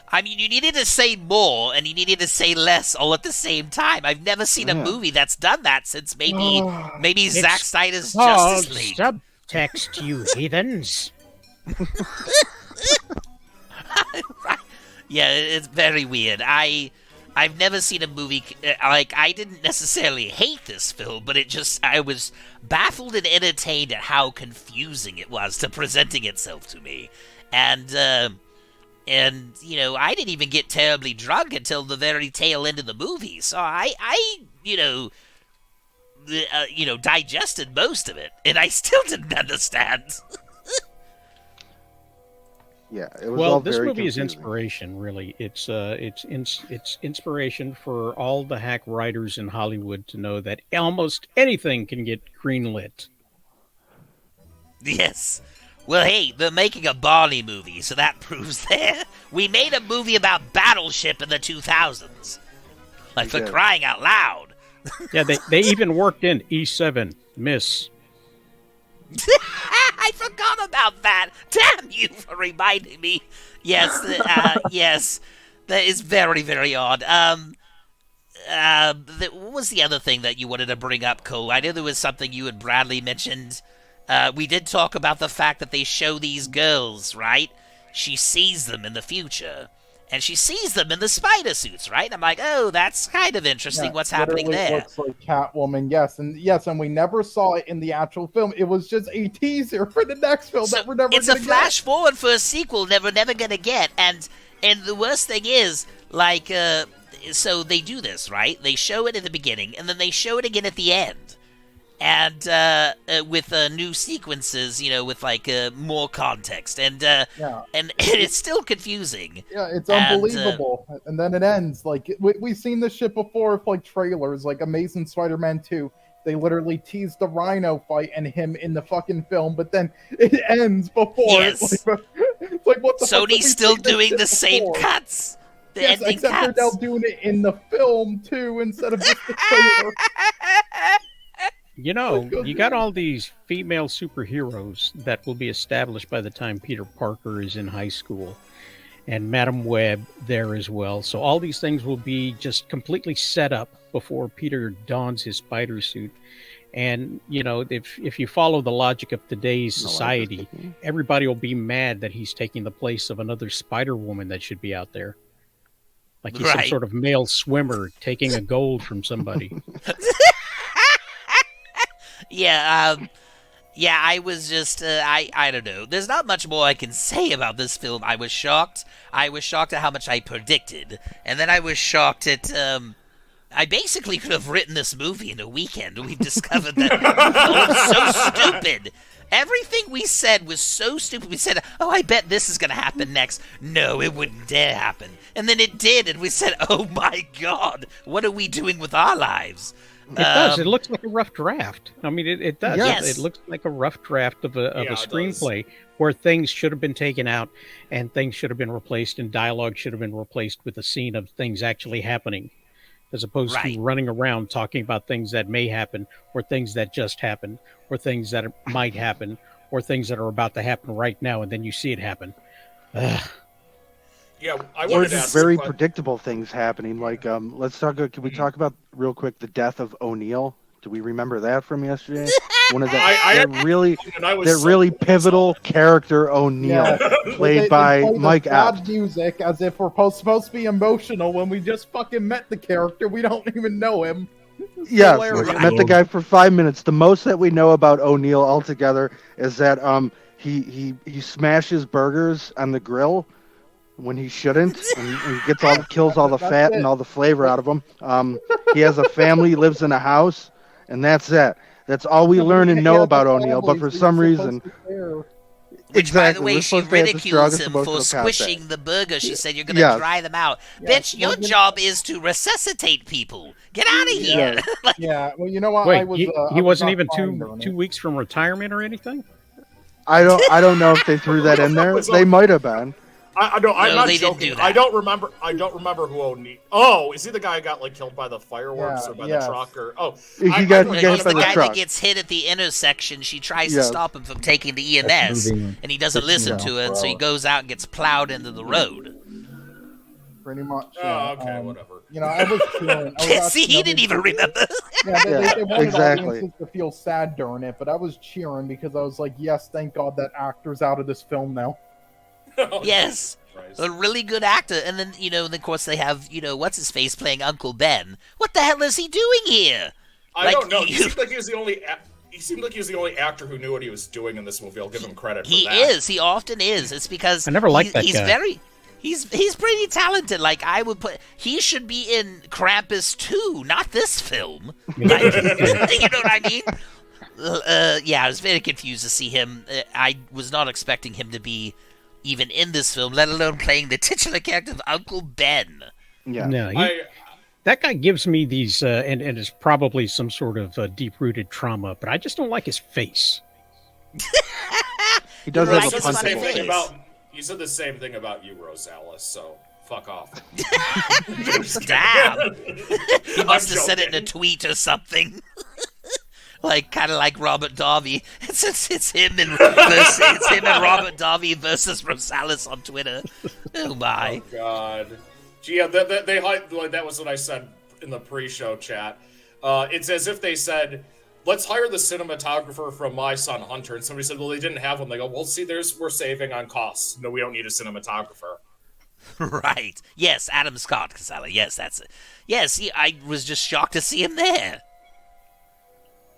I mean, you needed to say more and you needed to say less all at the same time. I've never seen a Yeah. movie that's done that since maybe Zack Snyder's called Justice League. subtext, you heathens. Right. Yeah, it's very weird. I've never seen a movie like I didn't necessarily hate this film, but I was baffled and entertained at how confusing it was to presenting itself to me, and I didn't even get terribly drunk until the very tail end of the movie. So I digested most of it, and I still didn't understand. Yeah, it was all Well, this very movie is confusing. inspiration, really. It's inspiration for all the hack writers in Hollywood to know that almost anything can get greenlit. Yes. Well, hey, they're making a Barney movie, so that proves there. We made a movie about Battleship in the 2000s. Like, We for did. crying out loud. Yeah, they even worked in E7, Miss. I forgot about that. Damn you for reminding me. Yes, yes. That is very, very odd. What was the other thing that you wanted to bring up, Cole? I know there was something you and Bradley mentioned. We did talk about the fact that they show these girls, right? She sees them in the future. And she sees them in the spider suits, right? I'm like, oh, that's kind of interesting. Yeah, What's happening literally there? Looks like Catwoman, and we never saw it in the actual film. It was just a teaser for the next film So that we're never it's a gonna flash forward for a sequel we're never gonna get. And the worst thing is, like, so they do this, right? They show it at the beginning, and then they show it again at the end. and with new sequences, with like more context, and Yeah. and it's still confusing. Yeah, it's And, unbelievable. And then it ends. Like, we've seen this shit before with, like, trailers, like Amazing Spider-Man 2. They literally teased the Rhino fight and him in the fucking film, but then it ends before. Yes. It's like, what the fuck? Did we Sony's still see this doing shit the same before? cuts. The Yes, ending except cuts. they're now doing it in the film, too, instead of just the trailer. You know, you got all these female superheroes that will be established by the time Peter Parker is in high school, and Madam Web there as well. So all these things will be just completely set up before Peter dons his spider suit. And if you follow the logic of today's society, everybody will be mad that he's taking the place of another Spider Woman that should be out there. Like he's some Right. sort of male swimmer taking a gold from somebody. Yeah, I was just, I don't know. There's not much more I can say about this film. I was shocked. I was shocked at how much I predicted. And then I was shocked at, I basically could have written this movie in a weekend. We've discovered that it's so stupid. Everything we said was so stupid. We said, oh, I bet this is going to happen next. No, it wouldn't dare happen. And then it did, and we said, oh my God, what are we doing with our lives? It does. It looks like a rough draft. I mean, it does. Yes. It looks like a rough draft of a Yeah, it screenplay where things should have been taken out and things should have been replaced and dialogue should have been replaced with a scene of things actually happening, as opposed Right. to running around talking about things that may happen or things that just happened or things that might happen or things that are about to happen right now, and then you see it happen. Ugh. Yeah, I Or wanted to just ask very a que- predictable things happening. Like, let's talk. Can we talk about real quick the death of O'Neill? Do we remember that from yesterday? One of the that really and I was that so- really pivotal character O'Neill, Yeah. played They by play the Mike sad Epps. music as if we're supposed to be emotional when we just fucking met the character. We don't even know him. It's Yes, hilarious. we met the guy for 5 minutes. The most that we know about O'Neill altogether is that he smashes burgers on the grill when he shouldn't, and he gets kills all the That's fat it. and all the flavor out of them. He has a family, lives in a house, and that's it. That's all we learn and know about O'Neill. But for some reason, Which, by the exactly, way, we're she supposed to have the ridicules strongest him for emotional squishing contact. the burger. She said, you're going to Yes. dry them out. Yes, Bitch, your well, job is to resuscitate people. Get out of here. Like, Yeah, well, you know what? Wait, I was, he I was wasn't not even fine during two it. weeks from retirement or anything? I don't know if they threw that in there. They might have been. I know. I'm No, not they didn't joking. do that. I don't remember who O'Neill. Oh, is he the guy who got like killed by the fireworks Yeah, or by yes. the truck or? Oh, He I- got I- hit he's by the the guy truck. that gets hit at the intersection. She tries to Yes. stop him from taking the EMS, moving and he doesn't listen 15 to her, and so he miles per goes out and gets plowed into the road. Pretty much. Oh, yeah. okay, whatever. You know, I was cheering. I was See, he didn't even remember. Yeah, they wanted exactly. audiences to feel sad during it, but I was cheering because I was like, yes, thank God that actor's out of this film now. Yes. Christ. A really good actor. And then, and of course they have, what's his face playing Uncle Ben. What the hell is he doing here? I Like, don't know. He you- seemed like he was the only. He seemed like he was the only actor who knew what he was doing in this movie. I'll give him credit for He that. is. He often is. It's because I never liked that he's guy. very. He's pretty talented. Like I would put, he should be in Krampus 2, not this film. Like, you know what I mean? Yeah, I was very confused to see him. I was not expecting him to be even in this film, let alone playing the titular character of Uncle Ben. Yeah. No, I, that guy gives me these, and it's probably some sort of deep-rooted trauma, but I just don't like his face. He does Right, have you a it's said the punch funny same bowl. face. thing about. You said the same thing about you, Rosales. So fuck off. Damn. He must have I'm said it in a joking. tweet or something. Like kind of like Robert Davi. It's him and Robert Davi versus Rosales on Twitter. Oh my. Oh God. Gee, yeah, they like that was what I said in the pre-show chat. It's as if they said, "Let's hire the cinematographer from My Son Hunter," and somebody said, "Well, they didn't have one." They go, "Well, see, we're saving on costs. No, we don't need a cinematographer." Right. Yes, Adam Scott Casella. Yes, that's it. Yes, I was just shocked to see him there.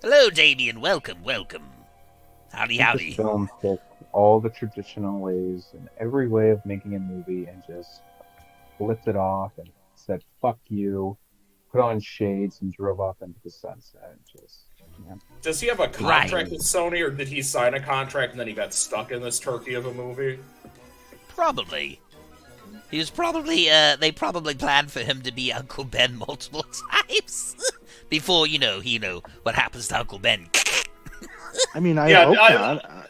Hello, Damien. Welcome. Howdy, This howdy. film took all the traditional ways and every way of making a movie and just flipped it off and said, fuck you, put on shades and drove off into the sunset. And just Does he have a contract with Sony, or did he sign a contract and then he got stuck in this turkey of a movie? Probably. He was probably, they probably planned for him to be Uncle Ben multiple times. Before, what happens to Uncle Ben. I mean, I hope not.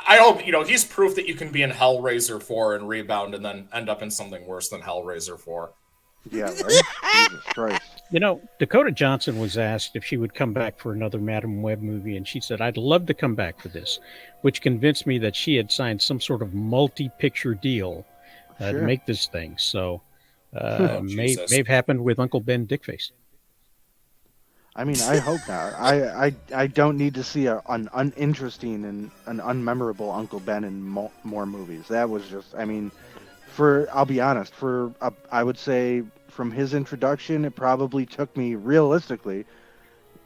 I hope, he's proof that you can be in Hellraiser 4 and rebound and then end up in something worse than Hellraiser 4. Yeah, right? Jesus Christ. Dakota Johnson was asked if she would come back for another Madam Web movie, and she said, "I'd love to come back for this," which convinced me that she had signed some sort of multi-picture deal to make this thing. So, may have happened with Uncle Ben Dickface. I mean, I hope not. I don't need to see an uninteresting and an unmemorable Uncle Ben in more movies. That was just, I'll be honest, I would say from his introduction, it probably took me, realistically,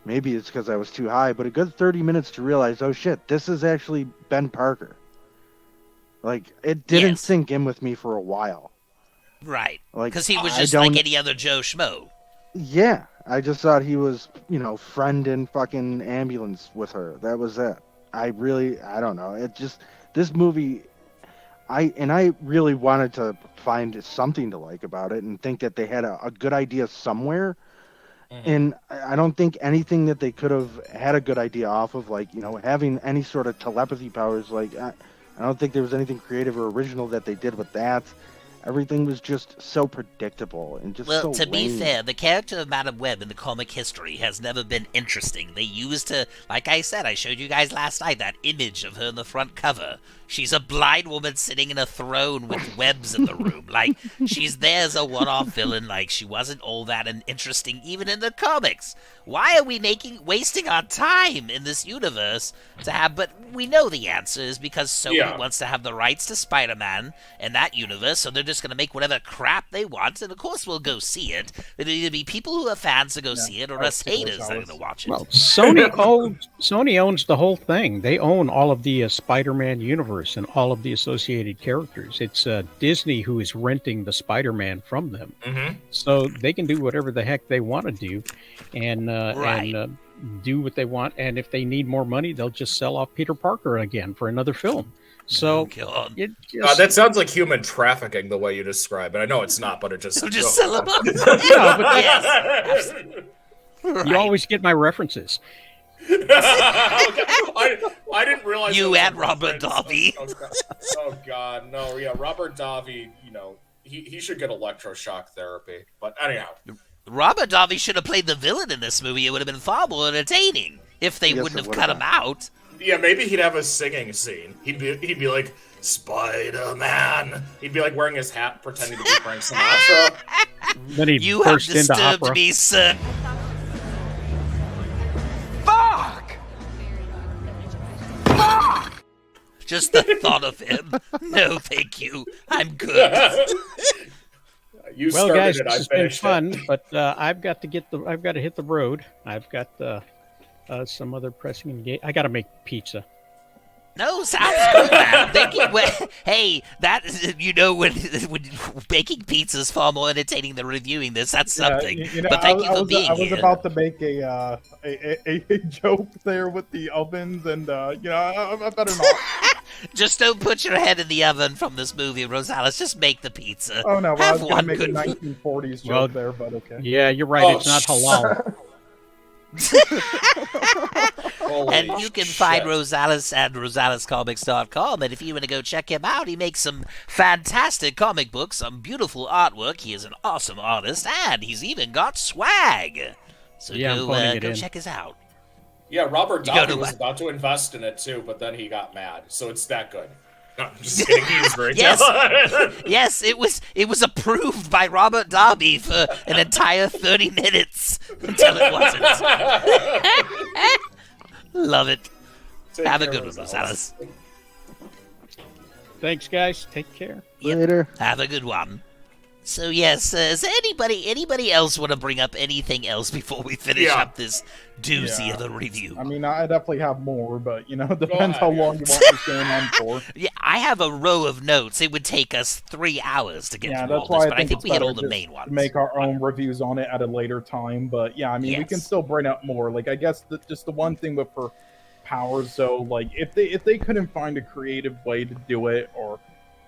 maybe it's because I was too high, but a good 30 minutes to realize, oh shit, this is actually Ben Parker. Like, it didn't sink in with me for a while. Right. Because he was just like any other Joe Schmo. Yeah. I just thought he was, friend in fucking ambulance with her. That was it. I don't know. It just, this movie, I really wanted to find something to like about it and think that they had a good idea somewhere. Mm-hmm. And I don't think anything that they could have had a good idea off of, like, having any sort of telepathy powers, like, I don't think there was anything creative or original that they did with that. Everything was just so predictable and just so Well, to lame. be fair, the character of Madam Web in the comic history has never been interesting. They used to, like I said, I showed you guys last night that image of her in the front cover. She's a blind woman sitting in a throne with webs in the room. Like, she's there as a one-off villain. Like, she wasn't all that interesting even in the comics. Why are we wasting our time in this universe to have, but we know the answer is because Sony wants to have the rights to Spider-Man in that universe, so they're just going to make whatever crap they want, and of course we'll go see it. It'll either be people who are fans to go see it, or us haters that are going to watch it. Well, Sony owns the whole thing. They own all of the Spider-Man universe and all of the associated characters. It's Disney who is renting the Spider-Man from them. Mm-hmm. So they can do whatever the heck they want to do and do what they want. And if they need more money, they'll just sell off Peter Parker again for another film. So that sounds like human trafficking the way you describe it. I know it's not, but it just... So just sell them up. Yes. You always get my references. I didn't realize you and Robert Davi. Oh God, no! Yeah, Robert Davi. He should get electroshock therapy. But anyhow, Robert Davi should have played the villain in this movie. It would have been far more entertaining if they wouldn't have cut him out. Yeah, maybe he'd have a singing scene. He'd be like Spider-Man. He'd be like wearing his hat, pretending to be Frank Sinatra. Then he'd you have burst into disturbed opera. me, sir. Just the thought of him. No, thank you. I'm good. Well, guys, this has been fun, but I've got to hit the road. I've got some other pressing engagement. I got to make pizza. No, sounds good, man. Hey, that when baking pizza is far more entertaining than reviewing this. That's something. But thank you for being here. I was about to make a joke there with the ovens, and I better not. Just don't put your head in the oven from this movie, Rosales. Just make the pizza. Oh no, I was going to make a 1940s joke there, but okay. Yeah, you're right. It's not halal. And you can find Rosales at rosalescomics.com, and if you want to go check him out, he makes some fantastic comic books, some beautiful artwork. He is an awesome artist, and he's even got swag. So go check us out. Yeah, Robert Davi was about to invest in it too, but then he got mad. So it's that good. No, I'm just kidding. He was very Yes, it was approved by Robert Davi for an entire 30 minutes until it wasn't. Love it. Have a good one, Rosales. Thanks, guys. Take care. Later. Have a good one. So yes, does anybody else want to bring up anything else before we finish Yeah. up this doozy Yeah. of the review? I mean, I definitely have more, but it depends ahead, how yeah. long you want this going on for. Yeah, I have a row of notes. It would take us 3 hours to get Yeah, through all that's this, why but I I think it's we hit better all the just main ones. to make our own reviews on it at a later time. But yeah, I mean, we can Yes. still bring up more. Like, I guess just the one thing with her powers, so like if they couldn't find a creative way to do it, or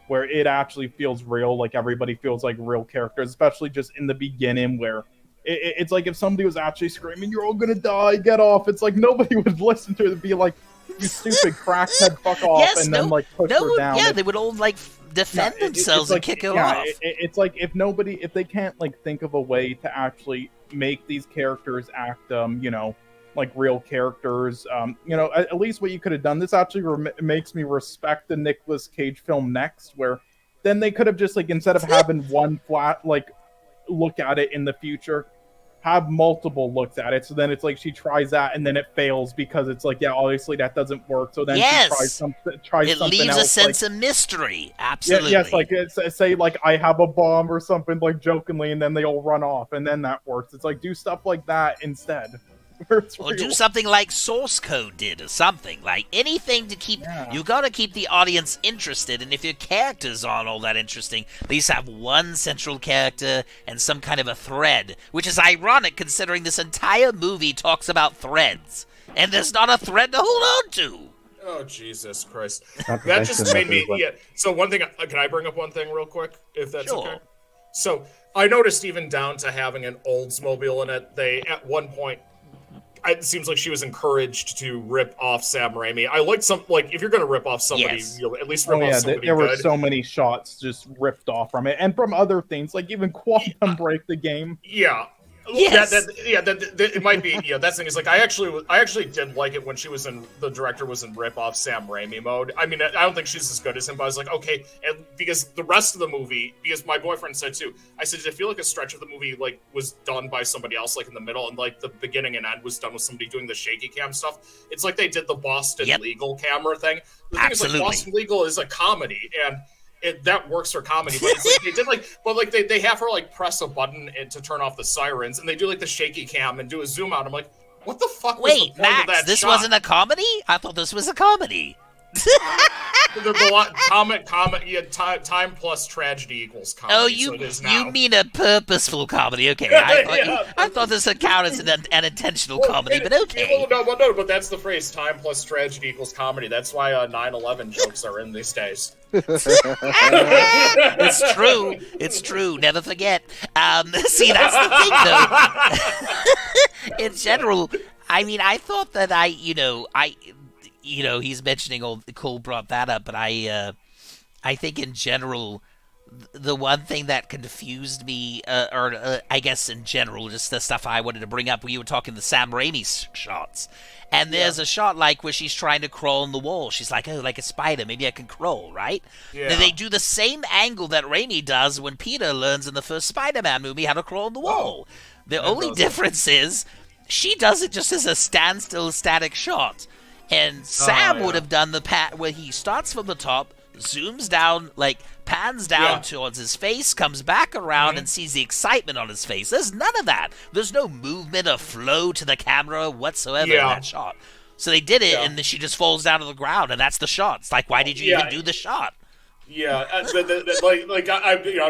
where it actually feels real, like everybody feels like real characters, especially just in the beginning where it's like if somebody was actually screaming, "You're all gonna die, get off!" It's like nobody would listen to it and be like, "You stupid crackhead, fuck off," Yes, and then like push her down. yeah, they would all like defend themselves and kick her off. It's like if they can't like think of a way to actually make these characters act, like real characters, at least what you could have done. This actually makes me respect the Nicolas Cage film Next, where then they could have just like instead of having one flat like look at it in the future, have multiple looks at it. So then it's like she tries that and then it fails because it's like, yeah, obviously that doesn't work. So then Yes! she tries something It leaves else. a sense of mystery. Absolutely. Yes, like say like I have a bomb or something like jokingly, and then they all run off, and then that works. It's like do stuff like that instead. Where it's Or do real. something like Source Code did, or something. Like anything to keep. Yeah. You gotta keep the audience interested, and if your characters aren't all that interesting, at least have one central character and some kind of a thread. Which is ironic considering this entire movie talks about threads, and there's not a thread to hold on to. Oh Jesus Christ! Not to That mention just made me. there's, like- Yeah. So one thing, can I bring up one thing real quick, if that's Sure. okay? So I noticed even down to having an Oldsmobile in it, they at one point. It seems like she was encouraged to rip off Sam Raimi. I like if you're going to rip off somebody, Yes. at least Oh rip off yeah, somebody there were good. so many shots just ripped off from it, and from other things like even Quantum Break the game. Yeah. Yes. It might be. Yeah, that's the thing is like I actually did like it when the director was in rip off Sam Raimi mode. I mean, I don't think she's as good as him, but I was like, okay, and because the rest of the movie, because my boyfriend said too, I said, I feel like a stretch of the movie like was done by somebody else, like in the middle, and like the beginning and end was done with somebody doing the shaky cam stuff. It's like they did the Boston Yep. Legal camera thing. The thing Absolutely. is like Boston Legal is a comedy and. That works for comedy, but it's like they did they have her like press a button to turn off the sirens, and they do like the shaky cam and do a zoom out. I'm like, what the fuck? Was the Wait, point of Max, that this shot? wasn't a comedy? I thought this was a comedy. Time plus tragedy equals comedy. Oh, so it is now. you mean a purposeful comedy? Okay, I thought this would count as an intentional comedy, but okay. No, but that's the phrase: time plus tragedy equals comedy. That's why 9/11 jokes are in these days. It's true. It's true. Never forget. See, that's the thing, though. In general, I mean, I thought that he's mentioning Cole brought that up, but I think in general, the one thing that confused me, I guess in general, just the stuff I wanted to bring up, we were talking the Sam Raimi shots. And there's a shot like where she's trying to crawl on the wall. She's like, oh, like a spider, maybe I can crawl, right? Yeah. Then they do the same angle that Raimi does when Peter learns in the first Spider-Man movie how to crawl on the wall. The only difference is she does it just as a standstill static shot. And Sam would have done the where he starts from the top, zooms down, like pans down towards his face, comes back around and sees the excitement on his face. There's none of that. There's no movement or flow to the camera whatsoever in that shot. So they did it, and then she just falls down to the ground, and that's the shot. It's like, why did you even do the shot? Yeah, I'm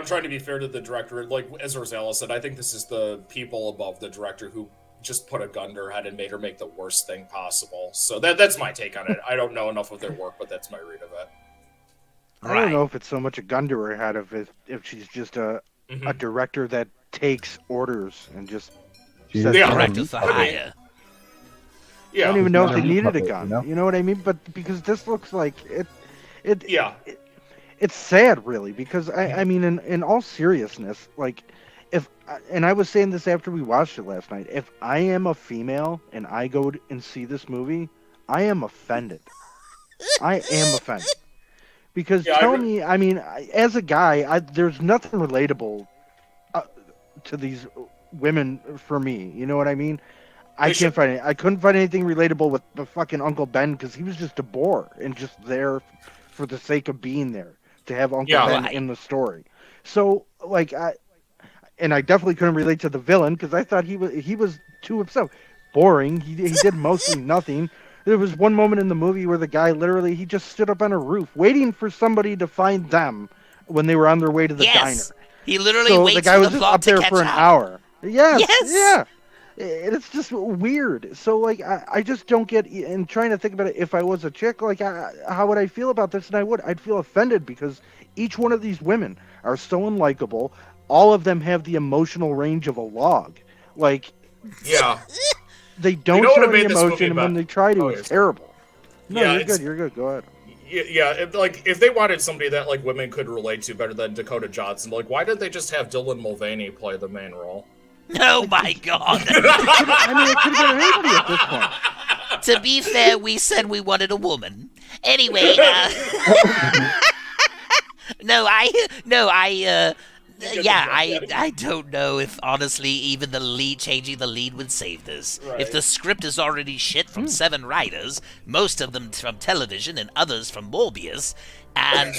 trying to be fair to the director. Like as Rosella said, I think this is the people above the director who just put a gun to her head and made her make the worst thing possible. So that's my take on it. I don't know enough of their work, but that's my read of it. I don't know if it's so much a gun to her head if she's just a director that takes orders and just She's says, just Director for hire. I don't even know if they Yeah. needed a You gun. know? You know what I mean? But because this looks like Yeah. it's sad, really. Because I mean, in all seriousness, like and I was saying this after we watched it last night. If I am a female and I go and see this movie, I am offended. I am offended. Because I mean, as a guy, there's nothing relatable to these women for me. You know what I mean? I couldn't find anything relatable with the fucking Uncle Ben because he was just a bore and just there for the sake of being there. to have Uncle Yeah. Ben Right. in the story. So like I definitely couldn't relate to the villain because I thought he was too upset. Boring. He did mostly nothing. There was one moment in the movie where the guy literally he just stood up on a roof waiting for somebody to find them when they were on their way to the Yes. diner. He literally So waits the guy for was the just plot up to there catch for an up. hour. Yes. Yes. Yeah. And it's just weird. So like I just don't get and trying to think about it. If I was a chick, like how would I feel about this? And I'd feel offended because each one of these women are so unlikable. All of them have the emotional range of a log. Like Yeah. they don't know what show it made any this movie emotion, and about? when they try to, Oh, it's yes. terrible. No, Yeah, you're it's- good. You're good. Go ahead. Yeah, if they wanted somebody that like women could relate to better than Dakota Johnson, like why did they just have Dylan Mulvaney play the main role? Oh my god. I mean, it could have been anybody at this point. To be fair, we said we wanted a woman. Anyway, I don't know if honestly even changing the lead would save this. Right. If the script is already shit from 7 writers, most of them from television and others from Morbius, and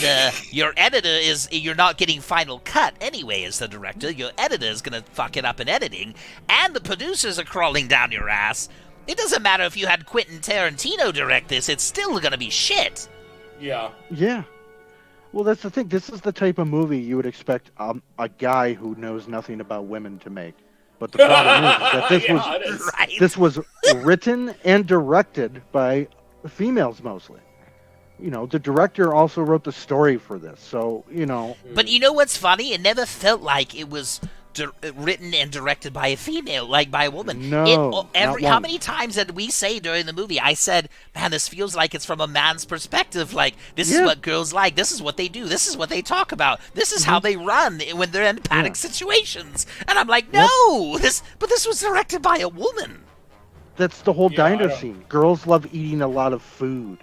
your editor you're not getting final cut anyway as the director, your editor is gonna fuck it up in editing, and the producers are crawling down your ass. It doesn't matter if you had Quentin Tarantino direct this, it's still gonna be shit. Yeah. Yeah. Well, that's the thing. This is the type of movie you would expect a guy who knows nothing about women to make. But the problem is that It is. Right. this was written and directed by females mostly. You know, the director also wrote the story for this. So, you know, But you know what's funny? It never felt like it was written and directed by a female, like by a woman. No, How not once. many times did we say during the movie? I said, "Man, this feels like it's from a man's perspective. Like this is Yeah. what girls like. This is what they do. This is what they talk about. This is how they run when they're in panic situations." And I'm like, "No, this was directed by a woman." that's the whole Yeah, I diner don't- scene. Girls love eating a lot of food.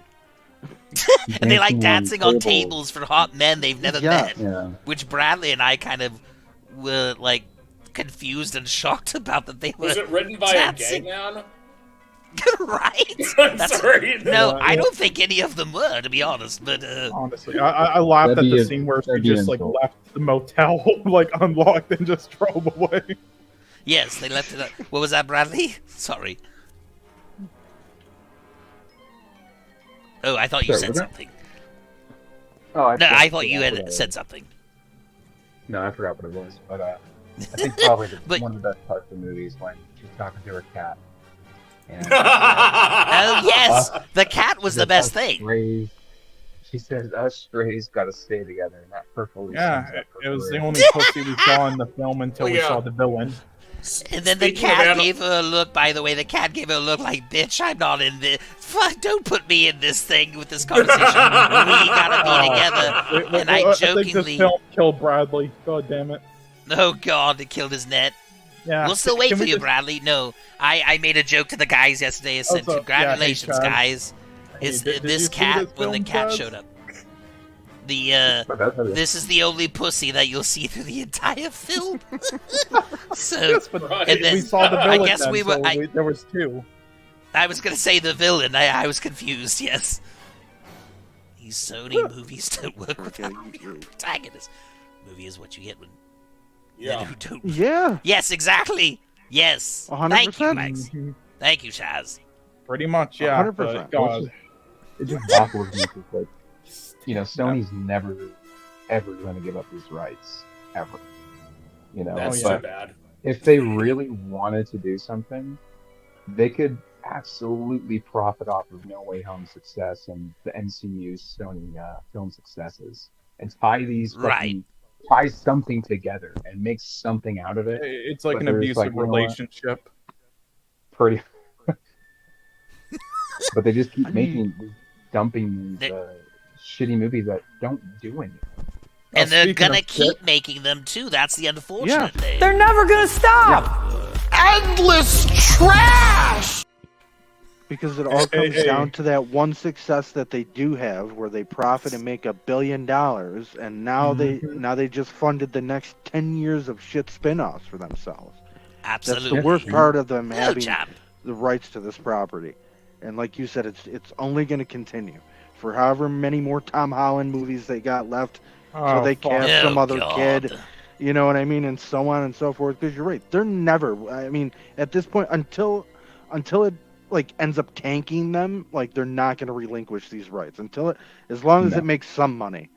And they like Dancing dancing on tables for hot men they've never Yeah. met. Yeah. Which Bradley and I kind of were like confused and shocked about that they were. Was it written by a gay dancing. man? Right? I'm That's- sorry. No, Yeah, I yeah. don't think any of them were, to be honest. But Honestly, I laughed at That'd be the a- scene where she that'd be just an like insult. left the motel like unlocked and just drove away. yes, they left it. What was that, Bradley? Sorry. Oh, I thought you Sorry, said was that- something. Oh, No, I thought forgot you what had it said was. something. No, I forgot what it was. But I think probably But- one of the best parts of the movie is when she's talking to her cat. And Oh yes, the cat was the best us thing. Strays, she says, "Us strays got to stay together," and that perfectly. Yeah, sums up it was her the career. only pussy we saw in the film until Well, we yeah. saw the villain. And then the Speaking of cat anim- gave her a look. By the way, the cat gave her a look like, "Bitch, I'm not in this. Fuck, don't put me in this thing with this conversation. We gotta be together." And I think this jokingly, film killed Bradley. God damn it. oh god, it killed his net. Yeah. We'll still wait Can for we you, just- Bradley. No, I made a joke to the guys yesterday and said, Also, yeah, "Congratulations, hey, Chad. guys! It's Hey, did you this see cat this when the film, cat Chaz? showed up. The But that's how it is. this is the only pussy that you'll see through the entire film. So Yes, but Right. And then- we saw the I villain. guess then, we were- so I- there was two. I was gonna say the villain. I was confused. Yes, these Sony movies don't work without a protagonist. Movie is what you get when men Yeah. who don't. Yeah. Yes, exactly. Yes. 100%. Thank you, Max. Mhm. Thank you, Chaz. Pretty much, yeah. 100%. But God, It just baffles me because, like, you know, Sony's never, ever going to give up his rights, ever. You know, That's yeah. too bad. if they really wanted to do something, they could absolutely profit off of No Way Home success and the MCU's Sony film successes and tie these Right. tie something together and make something out of it. it's like But an there's, abusive like, you know what? relationship. Pretty. But they just keep I mean- making, dumping these shitty movies that don't do anything. And they're speaking gonna of keep shit- making them too. That's the unfortunate thing. They're never gonna stop. Endless trash. Because it all Hey, comes hey. down to that one success that they do have, where they profit and make $1 billion, and now they just funded the next 10 years of shit spin-offs for themselves. That's Absolutely. the worst part of them No having job. the rights to this property. And like you said, it's only going to continue for however many more Tom Holland movies they got left. so they cast Oh, some other God. kid. You know what I mean, and so on and so forth. Because you're right, they're never. I mean, at this point, until it like ends up tanking them, like they're not going to relinquish these rights as long as it makes some money.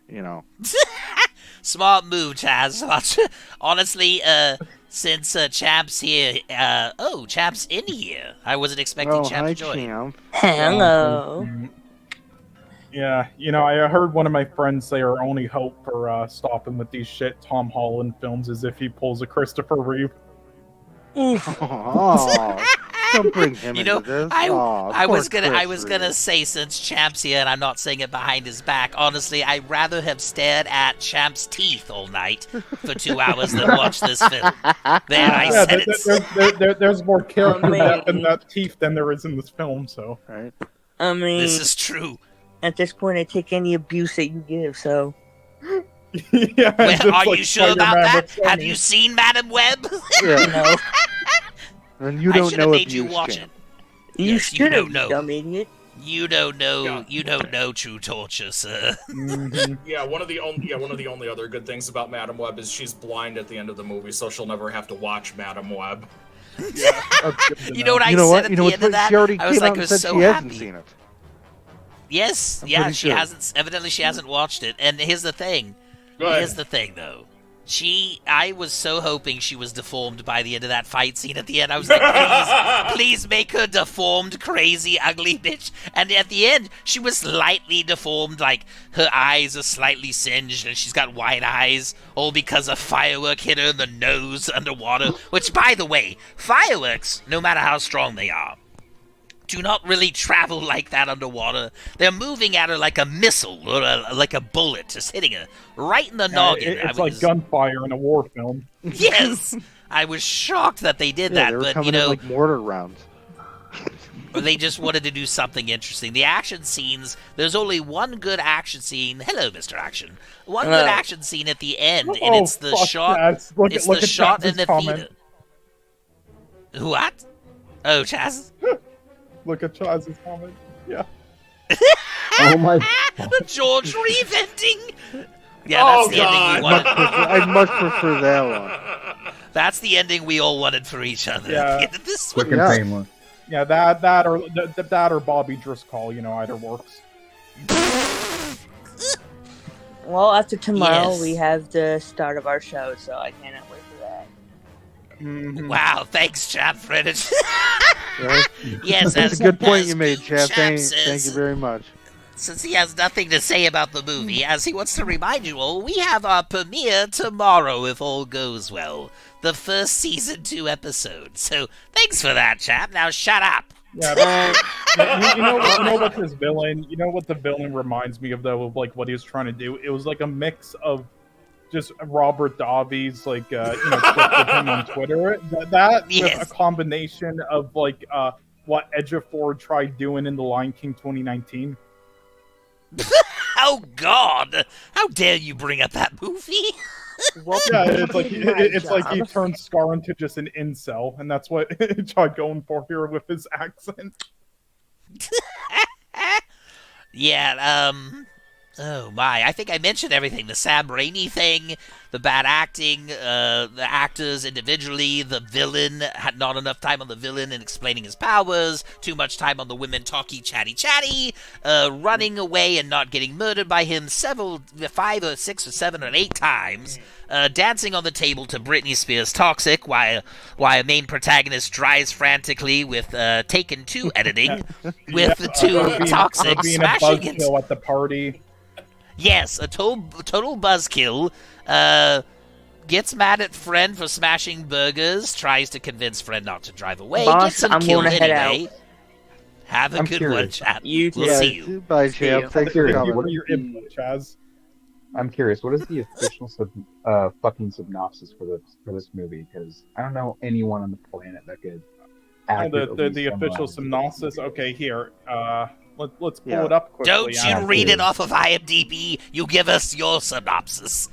You know. Smart move, Chaz. Honestly, since Champ's here, Champ's in here. I wasn't expecting Champ hi, to join. Champ. Hello. Yeah, I heard one of my friends say our only hope for stopping with these shit Tom Holland films is if he pulls a Christopher Reeve. Oh, don't bring him into this. I was gonna say, since Champ's here and I'm not saying it behind his back, honestly, I'd rather have stared at Champ's teeth all night for 2 hours than watch this film. There, I said it. There's more character depth in that teeth than there is in this film, so. Right. I mean, This is true. at this point, I take any abuse that you give. So Yeah, Well, just are like you sure about Spider-Man that? with Have Sony. you seen Madam Web? no, And you I don't should have know made abuse, you watch Champ. you Yes, you should have, don't know. you dumb idiot. You don't know. Yeah. You don't know true torture, sir. Mhm. Yeah, one of the only other good things about Madam Web is she's blind at the end of the movie, so she'll never have to watch Madam Web. Yeah, that's good to You know what I You know said what? at You the know end of what? that? She already I was came like, out I and was said so she hasn't happy. seen it. Yes, I'm yeah, pretty she sure. hasn't. Evidently, she hasn't watched it. And here's the thing. Good. Here's the thing, though. I was so hoping she was deformed by the end of that fight scene at the end. I was like, please make her deformed, crazy, ugly bitch. And at the end, she was slightly deformed, like her eyes are slightly singed and she's got white eyes, all because a firework hit her in the nose underwater. Which, by the way, fireworks, no matter how strong they are, do not really travel like that underwater. They're moving at her like a missile or like a bullet, just hitting her right in the noggin. It's like gunfire in a war film. Yes, I was shocked that they did Yeah, that, they were but coming in like mortar rounds. they just wanted to do something interesting. The action scenes, there's only one good action scene. Hello, Mr. Action. One good action scene at the end, and Oh, it's the fuck shot. yes. Look It's at the shot in Chaz's the comment. theater. What? Oh, Chaz. Look at Chaz's comment. Yeah. Oh my The George Reeve ending. Yeah, Oh, that's the ending we God. wanted. I'd much prefer that one. That's the ending we all wanted for each other. Yeah. At the end of this quick one. and Yeah. painless. Yeah, that or Bobby Driscoll, either works. Well, after tomorrow, Yes. we have the start of our show, so I cannot wait for that. Mhm. Wow, thanks, Chap, for it. Right? Yes, That's as a good point as you made, Chap. Chap Thank says, you very much. Since he has nothing to say about the movie, as he wants to remind you all, we have our premiere tomorrow if all goes well. The first season 2 episode. So thanks for that, Chap. Now shut up. Yeah, you know what this villain? You know what the villain reminds me of, though, of like what he was trying to do. It was like a mix of just Robert Davi's like clip with him on Twitter. That Yes. with a combination of like what Ejiofor tried doing in The Lion King 2019. Oh, God. How dare you bring up that movie? Yeah, it's like he turned Scar into just an incel, and that's what he tried going for here with his accent. Yeah, oh my, I think I mentioned everything. The Sam Raimi thing, the bad acting, the actors individually, the villain, had not enough time on the villain in explaining his powers, too much time on the women talky chatty, running away and not getting murdered by him 5 or 6 or 7 or 8 times, dancing on the table to Britney Spears' Toxic while a main protagonist drives frantically with Taken 2 editing with the two Toxic being smashing a it. buzzkill at the party. Yes, a total buzzkill. Gets mad at friend for smashing burgers. Tries to convince friend not to drive away. Boss, gets him I'm killed gonna head anyway. Have a I'm good curious. one, chap. You We'll too. see you. Bye, See you. Champ. Thanks for Curious, coming. What are your input, Chaz? I'm curious. What is the official fucking synopsis for this movie? Because I don't know anyone on the planet that could. accurately The official summarize synopsis. Okay, here. Let's pull Yeah. it up quickly. Don't you read it off of IMDb. You give us your synopsis.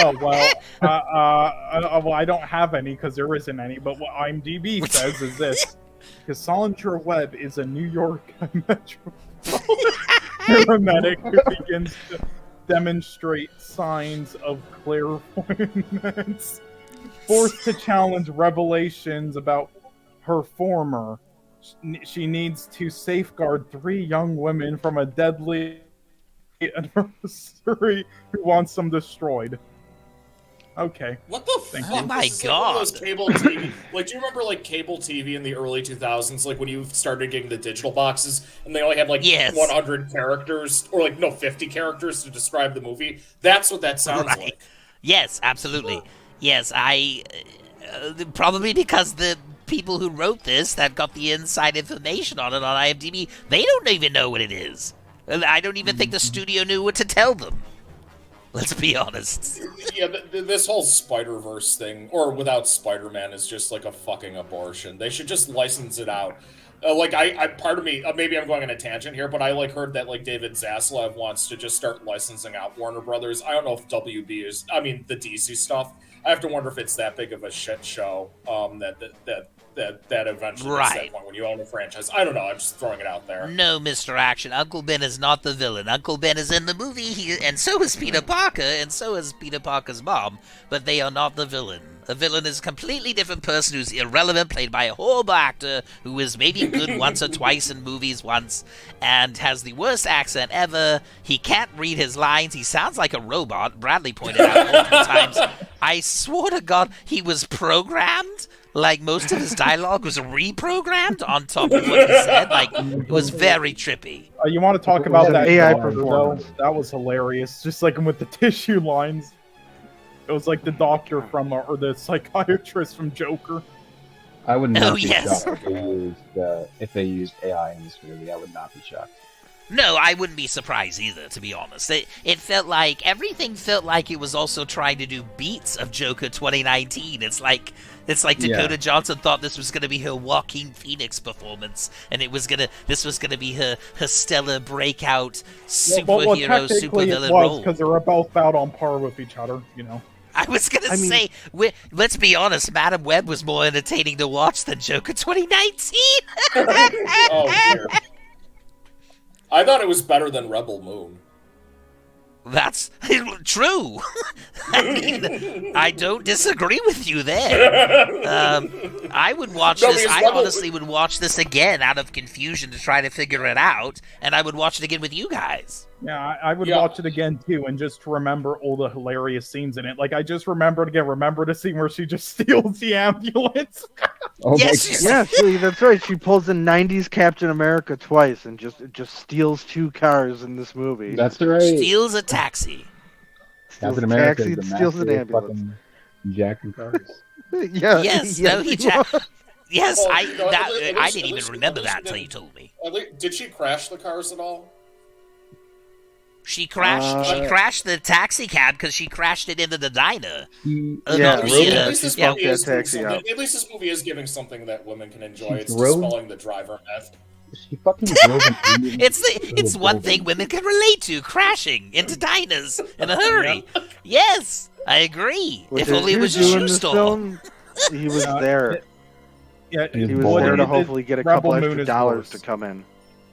Oh well, well, I don't have any because there isn't any. But what IMDb says is this: Cassandra Webb is a New York metropolitan paramedic who begins to demonstrate signs of clairvoyance. Forced to challenge revelations about her former, she needs to safeguard 3 young women from a deadly adversary who wants them destroyed. Okay. What the Thank fuck? you. Oh my This is like one of those God. cable TV. Like, do you remember like cable TV in the early 2000s? Like when you started getting the digital boxes and they only had like Yes. 100 characters or like no 50 characters to describe the movie. That's what that sounds Right. like. Yes, absolutely. Yes, probably because the people who wrote this that got the inside information on it on IMDb, they don't even know what it is. I don't even think the studio knew what to tell them. Let's be honest. Yeah, this whole Spider-Verse thing, or without Spider-Man, is just like a fucking abortion. They should just license it out. Like, I part of me, maybe I'm going on a tangent here, but I like heard that like David Zaslav wants to just start licensing out Warner Brothers. I don't know if WB is, I mean, the DC stuff. I have to wonder if it's that big of a shit show that eventually gets to that point when you own a franchise. I don't know. I'm just throwing it out there. No, Mr. Action, Uncle Ben is not the villain. Uncle Ben is in the movie, and so is Peter Parker, and so is Peter Parker's mom, but they are not the villain. A villain is a completely different person who's irrelevant, played by a horrible actor who is maybe good once or twice in movies once, and has the worst accent ever. He can't read his lines. He sounds like a robot. Bradley pointed out multiple times. I swore to God he was programmed. Like, most of his dialogue was reprogrammed on top of what he said. Like, it was very trippy. You want to talk about that AI doctor, though? performance. That was hilarious. Just like with the tissue lines. It was like the doctor from, or the psychiatrist from Joker. I would not Oh, be yes. shocked if they used AI in this movie. I would not be shocked. No, I wouldn't be surprised either, to be honest. It felt like, everything felt like it was also trying to do beats of Joker 2019. It's like Dakota Johnson thought this was going to be her Joaquin Phoenix performance, and this was going to be her stellar breakout superhero, supervillain it was, role. because they were both about on par with each other, you know. I was going to say, let's be honest, Madam Web was more entertaining to watch than Joker 2019. Oh, dear. I thought it was better than Rebel Moon. That's true. I mean, I don't disagree with you there. I would watch this. I honestly would watch this again out of confusion to try to figure it out, and I would watch it again with you guys. Yeah, I would watch it again too, and just remember all the hilarious scenes in it. Like, I just remembered again. Remember the scene where she just steals the ambulance? Oh Yes, my God. Yeah, see, that's right. She pulls the '90s Captain America twice and just steals 2 cars in this movie. That's right. Steals a taxi. Steals Captain a America taxi is and the steals an master of ambulance. fucking jacking cars. Yeah. Yes, yes, no, he he was. Yes, Well, I you know, that, at least- I at didn't even least- remember at least that we until you didn't- told me. Did she crash the cars at all? She crashed the taxi cab because she crashed it into the diner. He, Uh, Yeah, no, she- she, yeah, uh, this yeah, movie is that taxi something- out. at least this movie is giving something that women can enjoy. She It's drove- dispelling the driver myth. she fucking drove an ambulance. It's one thing women can relate to: crashing into diners in a hurry. Yes, I agree. What If did only it you was a do in shoe this store. film? He was there. Yeah, He He was Boy, there he to did hopefully get a Rebel couple Moon extra is dollars worse. to come in.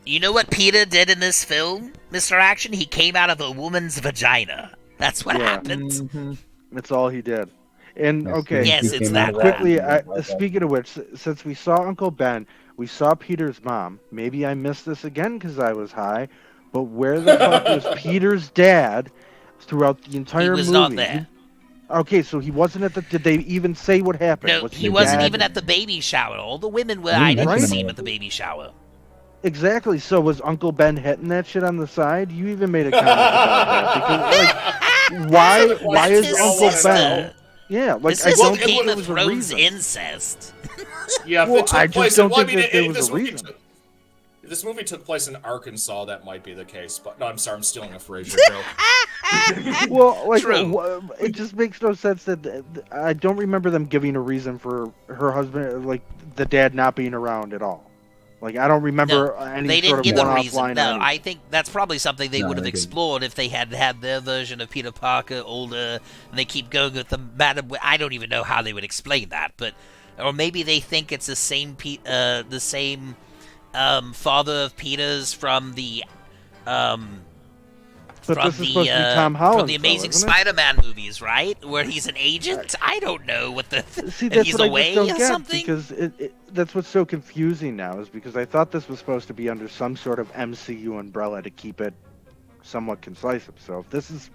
You know what Peter did in this film, Mr. Action? He came out of a woman's vagina. That's what Yeah. happened. Mm-hmm. That's all he did. And Yes, okay, Yes, he it's came that out of quickly, that. speaking of which, since we saw Uncle Ben, we saw Peter's mom. Maybe I missed this again because I was high, but where the fuck was Peter's dad throughout the entire He movie? was not there. Okay, so he wasn't at the. Did they even say what happened? No, Was he the wasn't dad- even at the baby shower. All the women were. Didn't I didn't mention see him. him at the baby shower. Exactly. So was Uncle Ben hitting that shit on the side? You even made a comment about that because, like, why is His Uncle sister. Ben? Yeah, like This I is don't Well, think Game there of was a Thrones reason. incest. Yeah, if Well, it took I just place. don't Well, I think mean, that there if was a this movie reason. if this movie took place in Arkansas, that might be the case. But no, I'm sorry, I'm stealing a Frasier joke. Well, like True. it just makes no sense that I don't remember them giving a reason for her husband, like the dad, not being around at all. Like I don't remember any They sort didn't of give a one-off reason. line. No, on I think that's probably something they No, would have they didn't. explored if they had had their version of Peter Parker older, and they keep going with the Madam. I don't even know how they would explain that, but or maybe they think it's the same father of Peter's from the But this is supposed to be Tom Holland, from the Amazing isn't it? Spider-Man movies, right? Where he's an agent. I don't know what the See, and that's he's what away I just don't or get, something. because that's what's so confusing now, is because I thought this was supposed to be under some sort of MCU umbrella to keep it somewhat concise. So if this is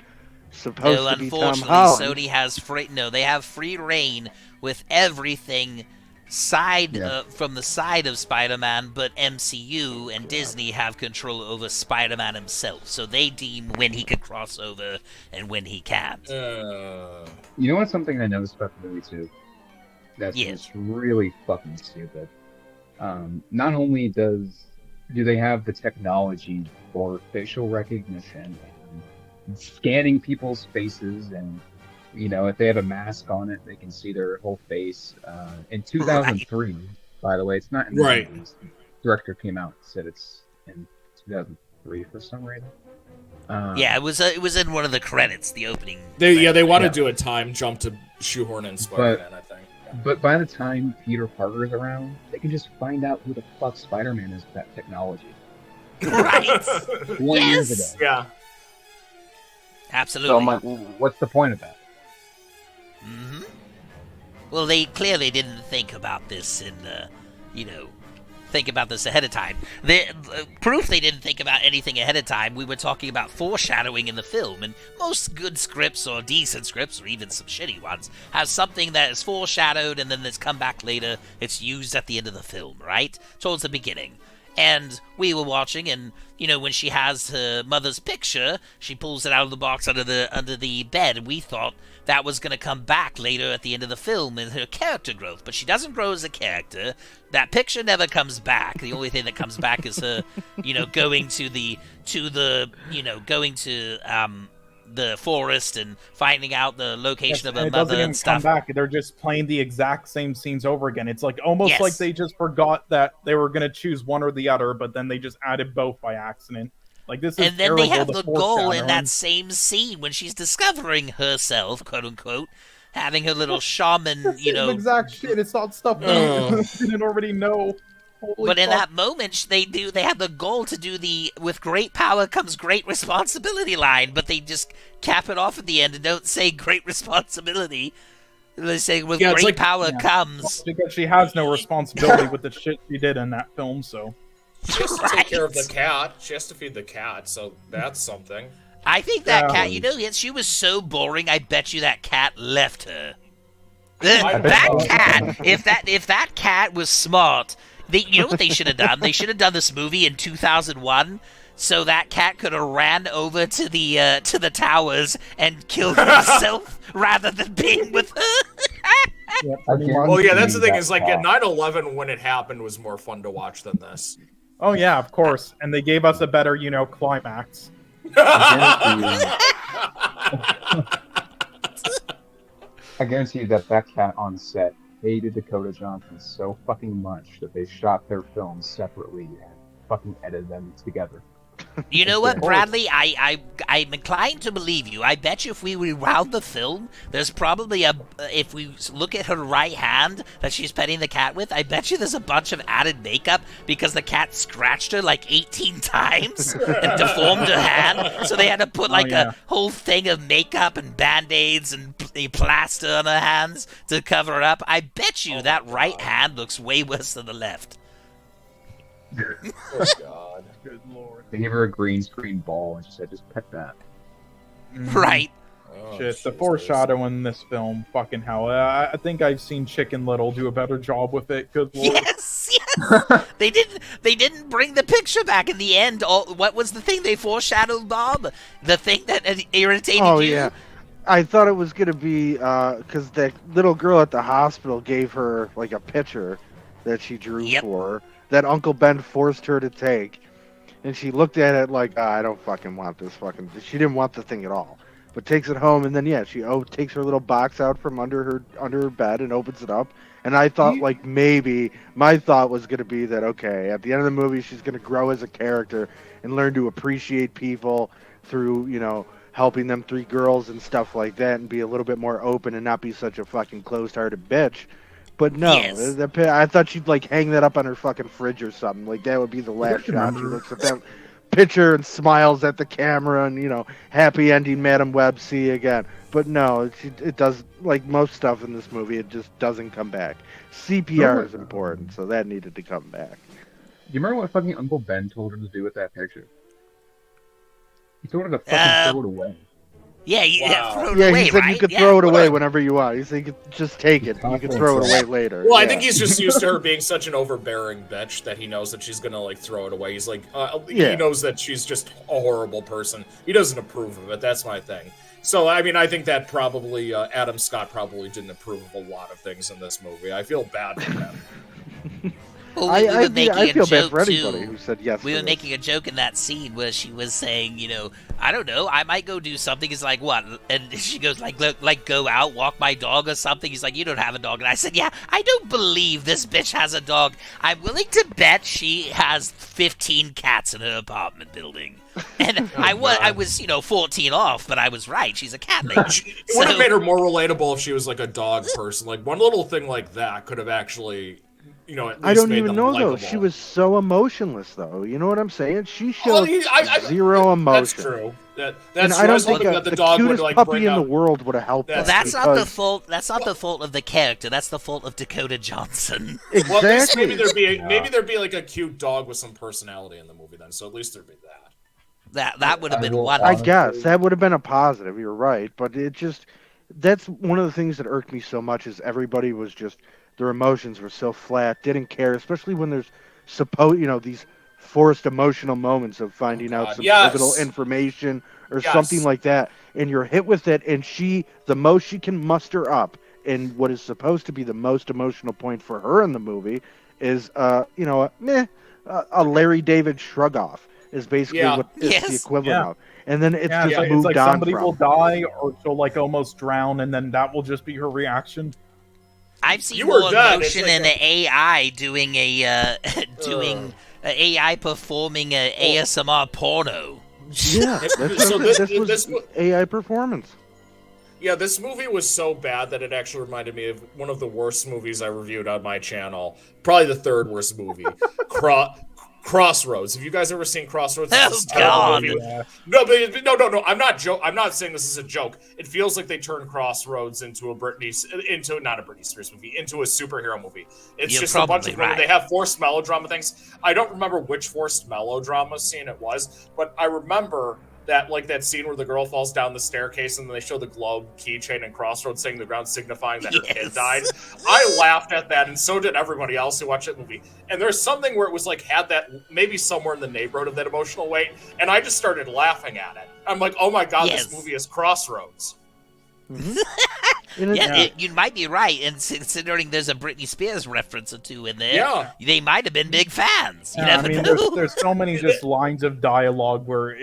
supposed No, to be Tom unfortunately, Holland, Sony has free. No, they have free reign with everything from the side of Spider-Man, but MCU and Disney have control over Spider-Man himself, so they deem when he can cross over and when he can't. You know what's something I noticed about the movie too? That's just really fucking stupid. Not only do they have the technology for facial recognition and scanning people's faces, and if they have a mask on it, they can see their whole face. In 2003, by the way, it's not in the movies. The director came out and said it's in 2003 for some reason. Yeah, it was in one of the credits, the opening. They want to do a time jump to shoehorn in Spider-Man, I think. But by the time Peter Parker's around, they can just find out who the fuck Spider-Man is with that technology. Right? 20 years ago. Yeah. Absolutely. So I'm like, well, what's the point of that? Mm-hmm. Well, they clearly didn't think about this think about this ahead of time. Proof they didn't think about anything ahead of time, we were talking about foreshadowing in the film, and most good scripts or decent scripts, or even some shitty ones, have something that is foreshadowed and then it's come back later, it's used at the end of the film, right? Towards the beginning. And we were watching, and when she has her mother's picture, she pulls it out of the box under the bed, and we thought that was going to come back later at the end of the film in her character growth, but she doesn't grow as a character. That picture never comes back. The only thing that comes back is her, going to the forest and finding out the location of her mother and stuff. Come back. They're just playing the exact same scenes over again. It's like almost like they just forgot that they were going to choose one or the other, but then they just added both by accident. Like this is and then they have terrible, the goal in that same scene when she's discovering herself, quote unquote, having her little shaman, exact shit. It's not stuff that I didn't already know. Holy but in fuck. that moment, they have the goal to do the "with great power comes great responsibility" line, but they just cap it off at the end and don't say "great responsibility." They say "with great power comes." Because she has no responsibility with the shit she did in that film, so. She has to take care of the cat. She has to feed the cat, so that's something. I think that cat, she was so boring. I bet you that cat left her. That cat, if that cat was smart. You know what they should have done? They should have done this movie in 2001, so that cat could have ran over to the towers and killed himself rather than being with her. Well, yeah, that's the thing. Is like 9/11 when it happened was more fun to watch than this. Oh yeah, of course, and they gave us a better, climax. I guarantee you that cat on set hated Dakota Johnson so fucking much that they shot their films separately and fucking edited them together. You know what, Bradley? I'm inclined to believe you. I bet you if we rewound the film, there's probably if we look at her right hand that she's petting the cat with, I bet you there's a bunch of added makeup because the cat scratched her like 18 times and deformed her hand. So they had to put a whole thing of makeup and band-aids and plaster on her hands to cover it up. I bet you that right hand looks way worse than the left. Oh, God. Good lord. They gave her a green screen ball and she said, just pet that. Right. Oh, shit, the foreshadowing in this film, fucking hell. I think I've seen Chicken Little do a better job with it. Good lord. Yes. They didn't bring the picture back in the end. What was the thing they foreshadowed, Bob? The thing that irritated you? Oh, yeah. I thought it was going to be, because that little girl at the hospital gave her, a picture that she drew for her, that Uncle Ben forced her to take. And she looked at it like, I don't fucking want this fucking... She didn't want the thing at all. But takes it home, and then, she takes her little box out from under her bed and opens it up. And I thought, maybe... My thought was going to be that, okay, at the end of the movie, she's going to grow as a character and learn to appreciate people through, helping them 3 girls and stuff like that, and be a little bit more open and not be such a fucking closed-hearted bitch. But no, I thought she'd hang that up on her fucking fridge or something. That would be the last shot she looks at that picture and smiles at the camera and, happy ending, Madam Web, see you again. But no, it does, like most stuff in this movie, it just doesn't come back. CPR is important, so that needed to come back. Do you remember what fucking Uncle Ben told her to do with that picture? He told her to fucking throw it away. Yeah, Wow. throw it Yeah, away, he said right? you could Yeah. throw it away whenever you want. He said you could just take it. You could throw it away later. Well, I Yeah. think he's just used to her being such an overbearing bitch that he knows that she's gonna like throw it away. He's like, Yeah. he knows that she's just a horrible person. He doesn't approve of it. That's my thing. So, I mean, I think that probably Adam Scott probably didn't approve of a lot of things in this movie. I feel bad for him. Well, I feel bad joke, for anybody too. who said yes. We to were this. making a joke in that scene where she was saying, I don't know, I might go do something. He's like, what? And she goes, like go out, walk my dog or something. He's like, you don't have a dog. And I said, yeah, I don't believe this bitch has a dog. I'm willing to bet she has 15 cats in her apartment building. And I was 14 off, but I was right. She's a cat lady. It would have made her more relatable if she was like a dog person. Like one little thing like that could have actually, at least I don't made even them know likable. though. She was so emotionless though. You know what I'm saying? She showed I zero emotion. That's true. That's And true. I don't was think hoping that the the dog would cutest like puppy bring in the up. world would have helped. Well, us That's not the because- fault. That's not the fault of the character. That's the fault of Dakota Johnson. Exactly. Well, at least maybe there'd be like a cute dog with some personality in the movie then. So at least there'd be that. That would have been I wonderful. guess that would have been a positive. You're right, but that's one of the things that irked me so much is everybody was just their emotions were so flat, didn't care, especially when there's these forced emotional moments of finding out some pivotal information or something like that, and you're hit with it, and the most she can muster up in what is supposed to be the most emotional point for her in the movie is a Larry David shrug off is basically what it's the equivalent of. And then it's just moved it's like on somebody from. will die or she'll like almost drown, and then that will just be her reaction. I've seen You more were dead. emotion It's like in the AI doing AI performing a ASMR porno. Yeah, this was AI performance. Yeah, this movie was so bad that it actually reminded me of one of the worst movies I reviewed on my channel. Probably the third worst movie. Crossroads. Have you guys ever seen Crossroads? Oh God! No, no. I'm not saying this is a joke. It feels like they turned Crossroads into not a Britney Spears movie, into a superhero movie. It's just a bunch of women. They have forced melodrama things. I don't remember which forced melodrama scene it was, but I remember that scene where the girl falls down the staircase and then they show the globe keychain and Crossroads saying the ground signifying that her kid died. I laughed at that, and so did everybody else who watched that movie. And there's something where it was like had that maybe somewhere in the neighborhood of that emotional weight, and I just started laughing at it. I'm like, oh my god, this movie is Crossroads. You might be right, and considering there's a Britney Spears reference or two in there, they might have been big fans. You never know. There's so many just lines of dialogue where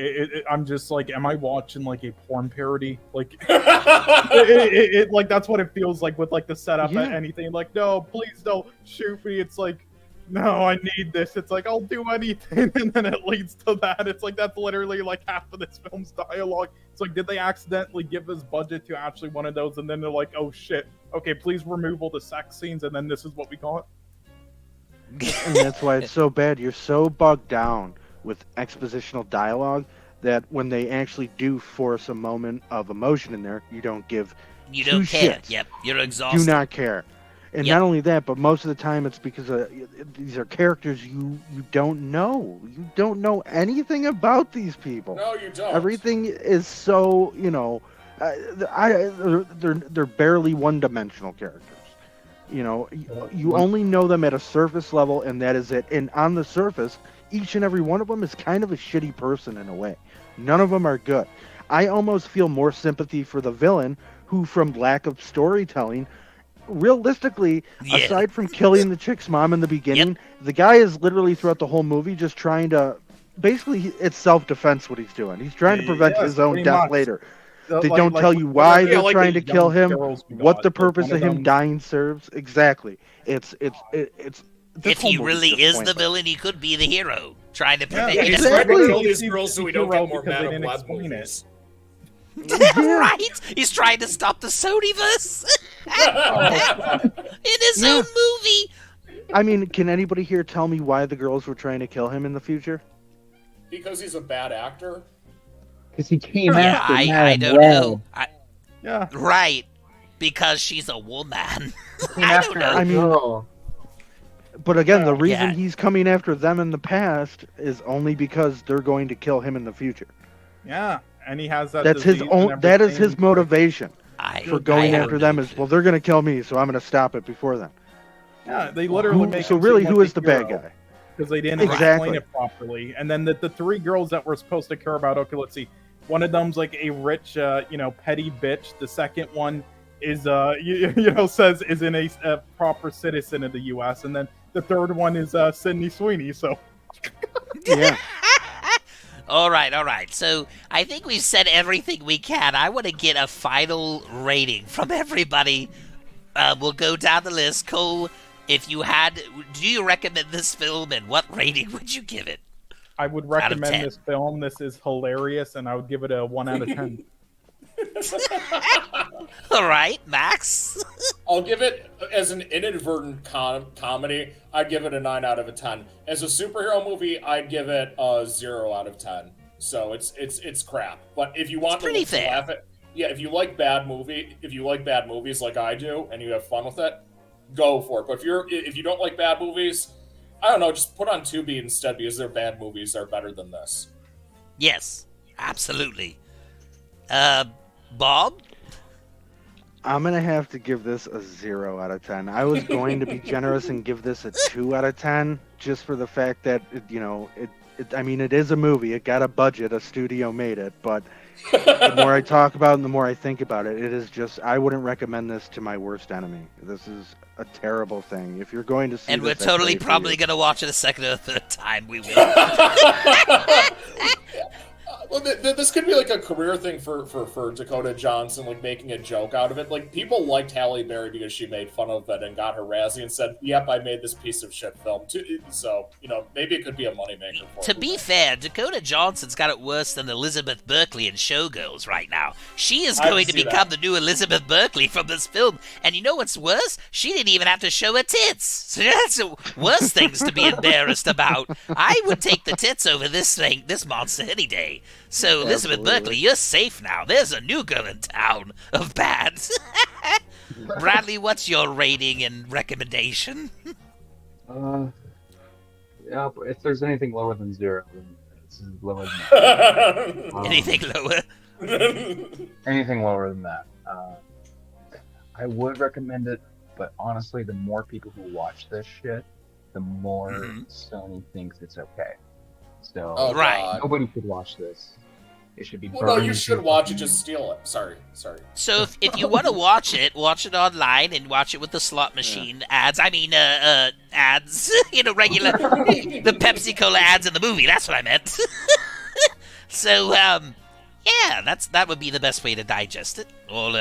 I'm just like, am I watching like a porn parody? Like, like that's what it feels like with like the setup and anything. Like, no, please don't shoot me. It's like, no, I need this. It's like, I'll do anything, and then it leads to that. It's like, that's literally like half of this film's dialogue. It's like, did they accidentally give this budget to actually one of those, and then they're like, oh shit, okay, please remove all the sex scenes, and then this is what we got? And that's why it's so bad. You're so bogged down with expositional dialogue that when they actually do force a moment of emotion in there, you don't give You two don't care. shits. Yep, you're exhausted. Do not care. And not only that, but most of the time it's because these are characters you don't know. You don't know anything about these people. No, you don't. Everything is so, they're barely one-dimensional characters. You only know them at a surface level, and that is it. And on the surface, each and every one of them is kind of a shitty person in a way. None of them are good. I almost feel more sympathy for the villain, who, from lack of storytelling, realistically, aside from killing the chick's mom in the beginning, the guy is literally throughout the whole movie just trying to, basically, it's self-defense what he's doing. He's trying to prevent his own death later. They don't tell you why they're trying to kill him, what the purpose of him dying serves. Exactly. It's if he really is the villain, he could be the hero, trying to prevent he's trying to kill these girls so we don't get more Madam Web movies. Right? He's trying to stop the Sonyverse in his own movie. I mean, can anybody here tell me why the girls were trying to kill him in the future? Because he's a bad actor. Because he came Yeah, after I Madame don't Web. know. Yeah. Right. Because she's a woman. Came I after don't know. a I mean, girl. But again, the reason Yeah. he's coming after them in the past is only because they're going to kill him in the future. Yeah, and he has that. That's his disease and own. That is his everything. motivation for going I after have them. no Is clue. well, they're going to kill me, so I'm going to stop it before them. Yeah, they literally make So him really, seem who like is the bad hero guy? because they didn't Exactly. explain it properly. And then the three girls that we're supposed to care about. Okay, let's see. One of them's like a rich, petty bitch. The second one is, says isn't a proper citizen of the U.S. And then the third one is Sydney Sweeney. So Yeah. All right. So I think we've said everything we can. I want to get a final rating from everybody. We'll go down the list. Cole, do you recommend this film, and what rating would you give it? I would Out of recommend 10. this film. This is hilarious, and I would give it a 1 out of 10. All right, Max. I'll give it, as an inadvertent comedy, I'd give it a 9 out of a 10. As a superhero movie, I'd give it a 0 out of 10. So it's crap. But if you want to pretty fair. laugh at, if you like bad movies like I do, and you have fun with it, go for it. But if you don't like bad movies, I don't know, just put on Tubi instead, because their bad movies are better than this. Yes, absolutely. Bob? I'm going to have to give this a 0 out of 10. I was going to be generous and give this a 2 out of 10, just for the fact that, it is a movie. It got a budget. A studio made it. But the more I talk about it and the more I think about it, it is just, I wouldn't recommend this to my worst enemy. This is a terrible thing. If you're going to see And this, we're totally I pray for probably you. going to watch it a second or third time. We will. Well, this could be like a career thing for Dakota Johnson, like making a joke out of it. Like, people liked Halle Berry because she made fun of it and got her Razzie and said, "Yep, I made this piece of shit film too." So, maybe it could be a moneymaker for To her. be fair, Dakota Johnson's got it worse than Elizabeth Berkley in Showgirls right now. She is I can going to see become that. the new Elizabeth Berkley from this film. And you know what's worse? She didn't even have to show her tits. So that's the worst things to be embarrassed about. I would take the tits over this monster any day. So Elizabeth Berkley, you're safe now. There's a new girl in town of bad. Bradley, what's your rating and recommendation? Yeah, but if there's anything lower than 0, then this is lower than that. Anything lower? Anything lower than that. I would recommend it, but honestly, the more people who watch this shit, the more Sony thinks it's okay. So Oh, Right. God. nobody should watch this. It should be Well, no, burned you should into- watch it. Just steal it. Sorry. So if you want to watch it online and watch it with the slot machine ads. I mean, ads. Regular the Pepsi Cola ads in the movie. That's what I meant. So that would be the best way to digest it. Or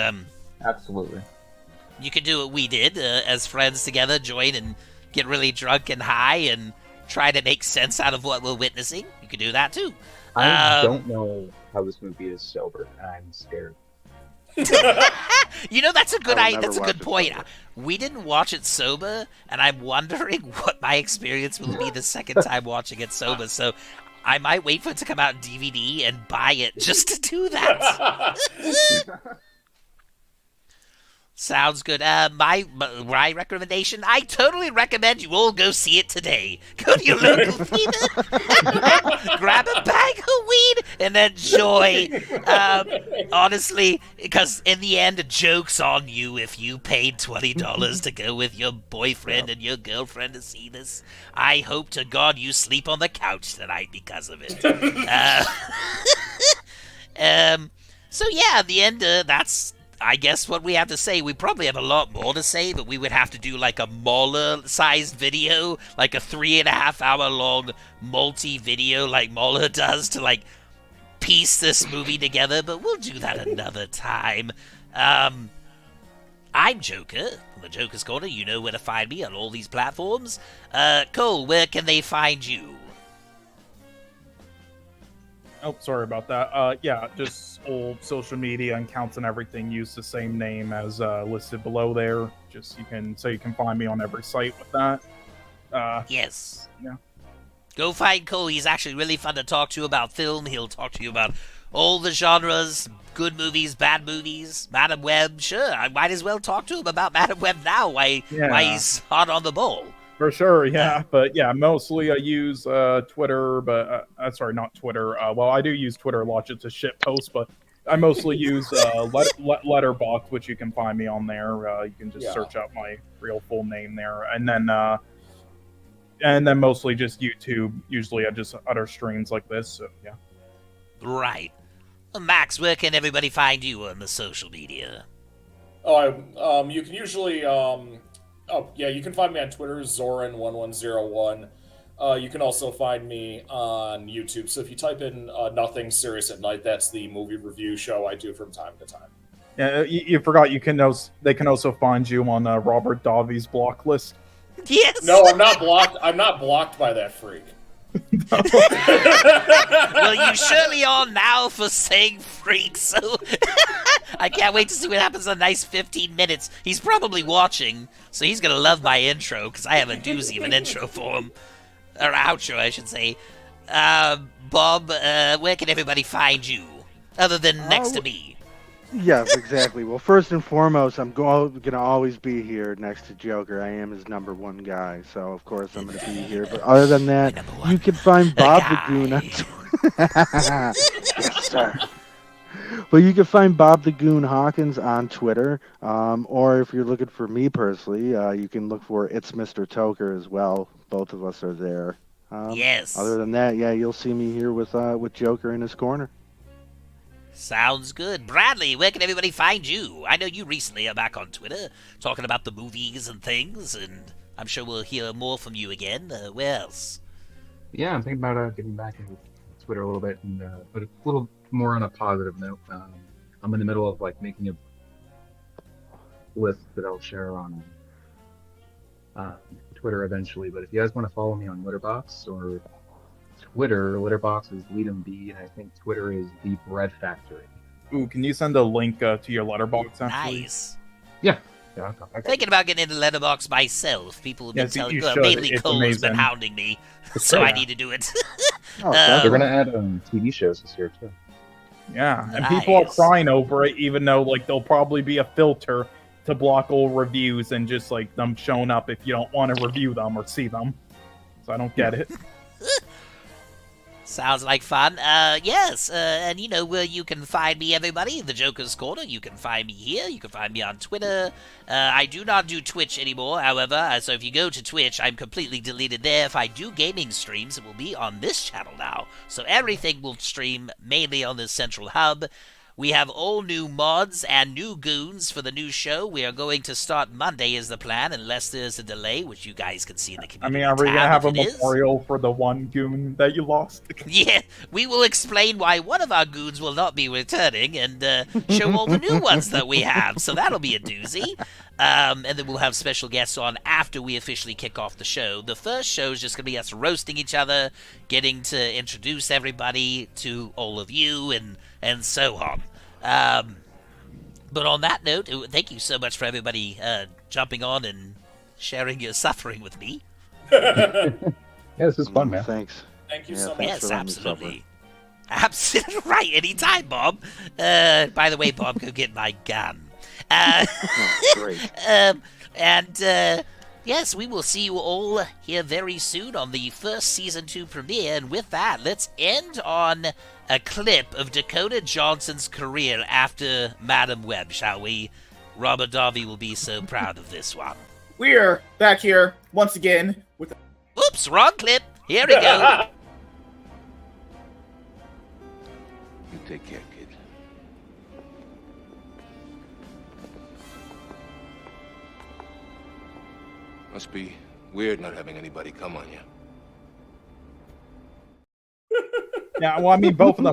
Absolutely. you could do what we did as friends together, join and get really drunk and high and try to make sense out of what we're witnessing. You could do that too. I don't know how this movie is sober, and I'm scared. That's a good I would that's a never good watch it point. sober. We didn't watch it sober, and I'm wondering what my experience will be the second time watching it sober. So I might wait for it to come out in DVD and buy it just to do that. Sounds good. My recommendation, I totally recommend you all go see it today. Go to your local theater, grab a bag of weed, and enjoy. Honestly, because in the end, a joke's on you if you paid $20 to go with your boyfriend and your girlfriend to see this. I hope to God you sleep on the couch tonight because of it. So yeah, at the end, that's, I guess, what we have to say. We probably have a lot more to say, but we would have to do like a Mauler-sized video, like a 3.5 hour long multi-video like Mauler does to like piece this movie together, but we'll do that another time. I'm Joker, from the Joker's Corner. You know where to find me on all these platforms. Cole, where can they find you? Oh, sorry about that. Just all social media accounts and everything use the same name as listed below there. So you can find me on every site with that. Yes. Yeah. Go find Cole. He's actually really fun to talk to about film. He'll talk to you about all the genres, good movies, bad movies, Madam Web. Sure, I might as well talk to him about Madam Web now. Why he's hot on the ball. For sure, yeah. But yeah, mostly I use Twitter, but sorry, not Twitter. Well, I do use Twitter a lot just to shit post, but I mostly use Letterboxd, which you can find me on there. You can just search out my real full name there, and then mostly just YouTube. Usually, I just utter streams like this. So yeah. Right. Well, Max, where can everybody find you on the social media? You can usually you can find me on Twitter, Zoran1101. You can also find me on YouTube. So if you type in Nothing Serious at Night, that's the movie review show I do from time to time. Yeah, you forgot they can also find you on Robert Davi's block list. Yes. No, I'm not blocked. I'm not blocked by that freak. Well, you surely are now for saying freak, so I can't wait to see what happens in a nice 15 minutes. He's probably watching, so he's going to love my intro, because I have a doozy of an intro for him. Or outro, I should say. Bob, where can everybody find you? Other than next to me. Yes, exactly. Well, first and foremost, I'm going to always be here next to Joker. I am his #1 guy, so of course I'm going to be here. But other than that, you can find Bob the Goon on Twitter. Yes, sir. But you can find Bob the Goon Hawkins on Twitter, or if you're looking for me personally, you can look for It's Mr. Toker as well. Both of us are there. Yes. Other than that, yeah, you'll see me here with Joker in his corner. Sounds good. Bradley, where can everybody find you? I know you recently are back on Twitter talking about the movies and things, and I'm sure we'll hear more from you again. Where else? Yeah, I'm thinking about getting back into Twitter a little bit, and but a little more on a positive note. I'm in the middle of making a list that I'll share on Twitter eventually. But if you guys want to follow me on Letterboxd or Twitter, Letterboxd is LeademB, and I think Twitter is The Bread Factory. Ooh, can you send a link to your Letterboxd? Actually? Nice. Yeah. Thinking about getting into Letterboxd myself. People have been telling me, mainly It's Cole has been amazing. hounding me, so I need to do it. They're going to add TV shows this year, too. Yeah, and people are crying over it, even though there'll probably be a filter to block all reviews and just them showing up if you don't want to review them or see them. So I don't get it. Sounds like fun. Yes, and you know where you can find me, everybody. The Joker's Corner. You can find me here. You can find me on Twitter. I do not do Twitch anymore, however, so if you go to Twitch, I'm completely deleted there. If I do gaming streams, it will be on this channel now. So everything will stream mainly on this central hub. We have all new mods and new goons for the new show. We are going to start Monday is the plan, unless there's a delay, which you guys can see in the community. Are we going to have a tab if it is. memorial for the one goon that you lost? Yeah, we will explain why one of our goons will not be returning and show all the new ones that we have. So that'll be a doozy. And then we'll have special guests on after we officially kick off the show. The first show is just going to be us roasting each other, getting to introduce everybody to all of you, and so on. But on that note, thank you so much for everybody jumping on and sharing your suffering with me. Yeah, this is fun, man. Thanks. Thank you so much. Yes, absolutely. Absolutely right. Anytime, Bob. By the way, Bob, go get my gun. Great. Yes, we will see you all here very soon on the first season 2 premiere. And with that, let's end on a clip of Dakota Johnson's career after Madam Web, shall we? Robert Davi will be so proud of this one. We're back here once again with. Oops, wrong clip. Here we go. You take care, kid. Must be weird not having anybody come on you. Yeah, well, both of them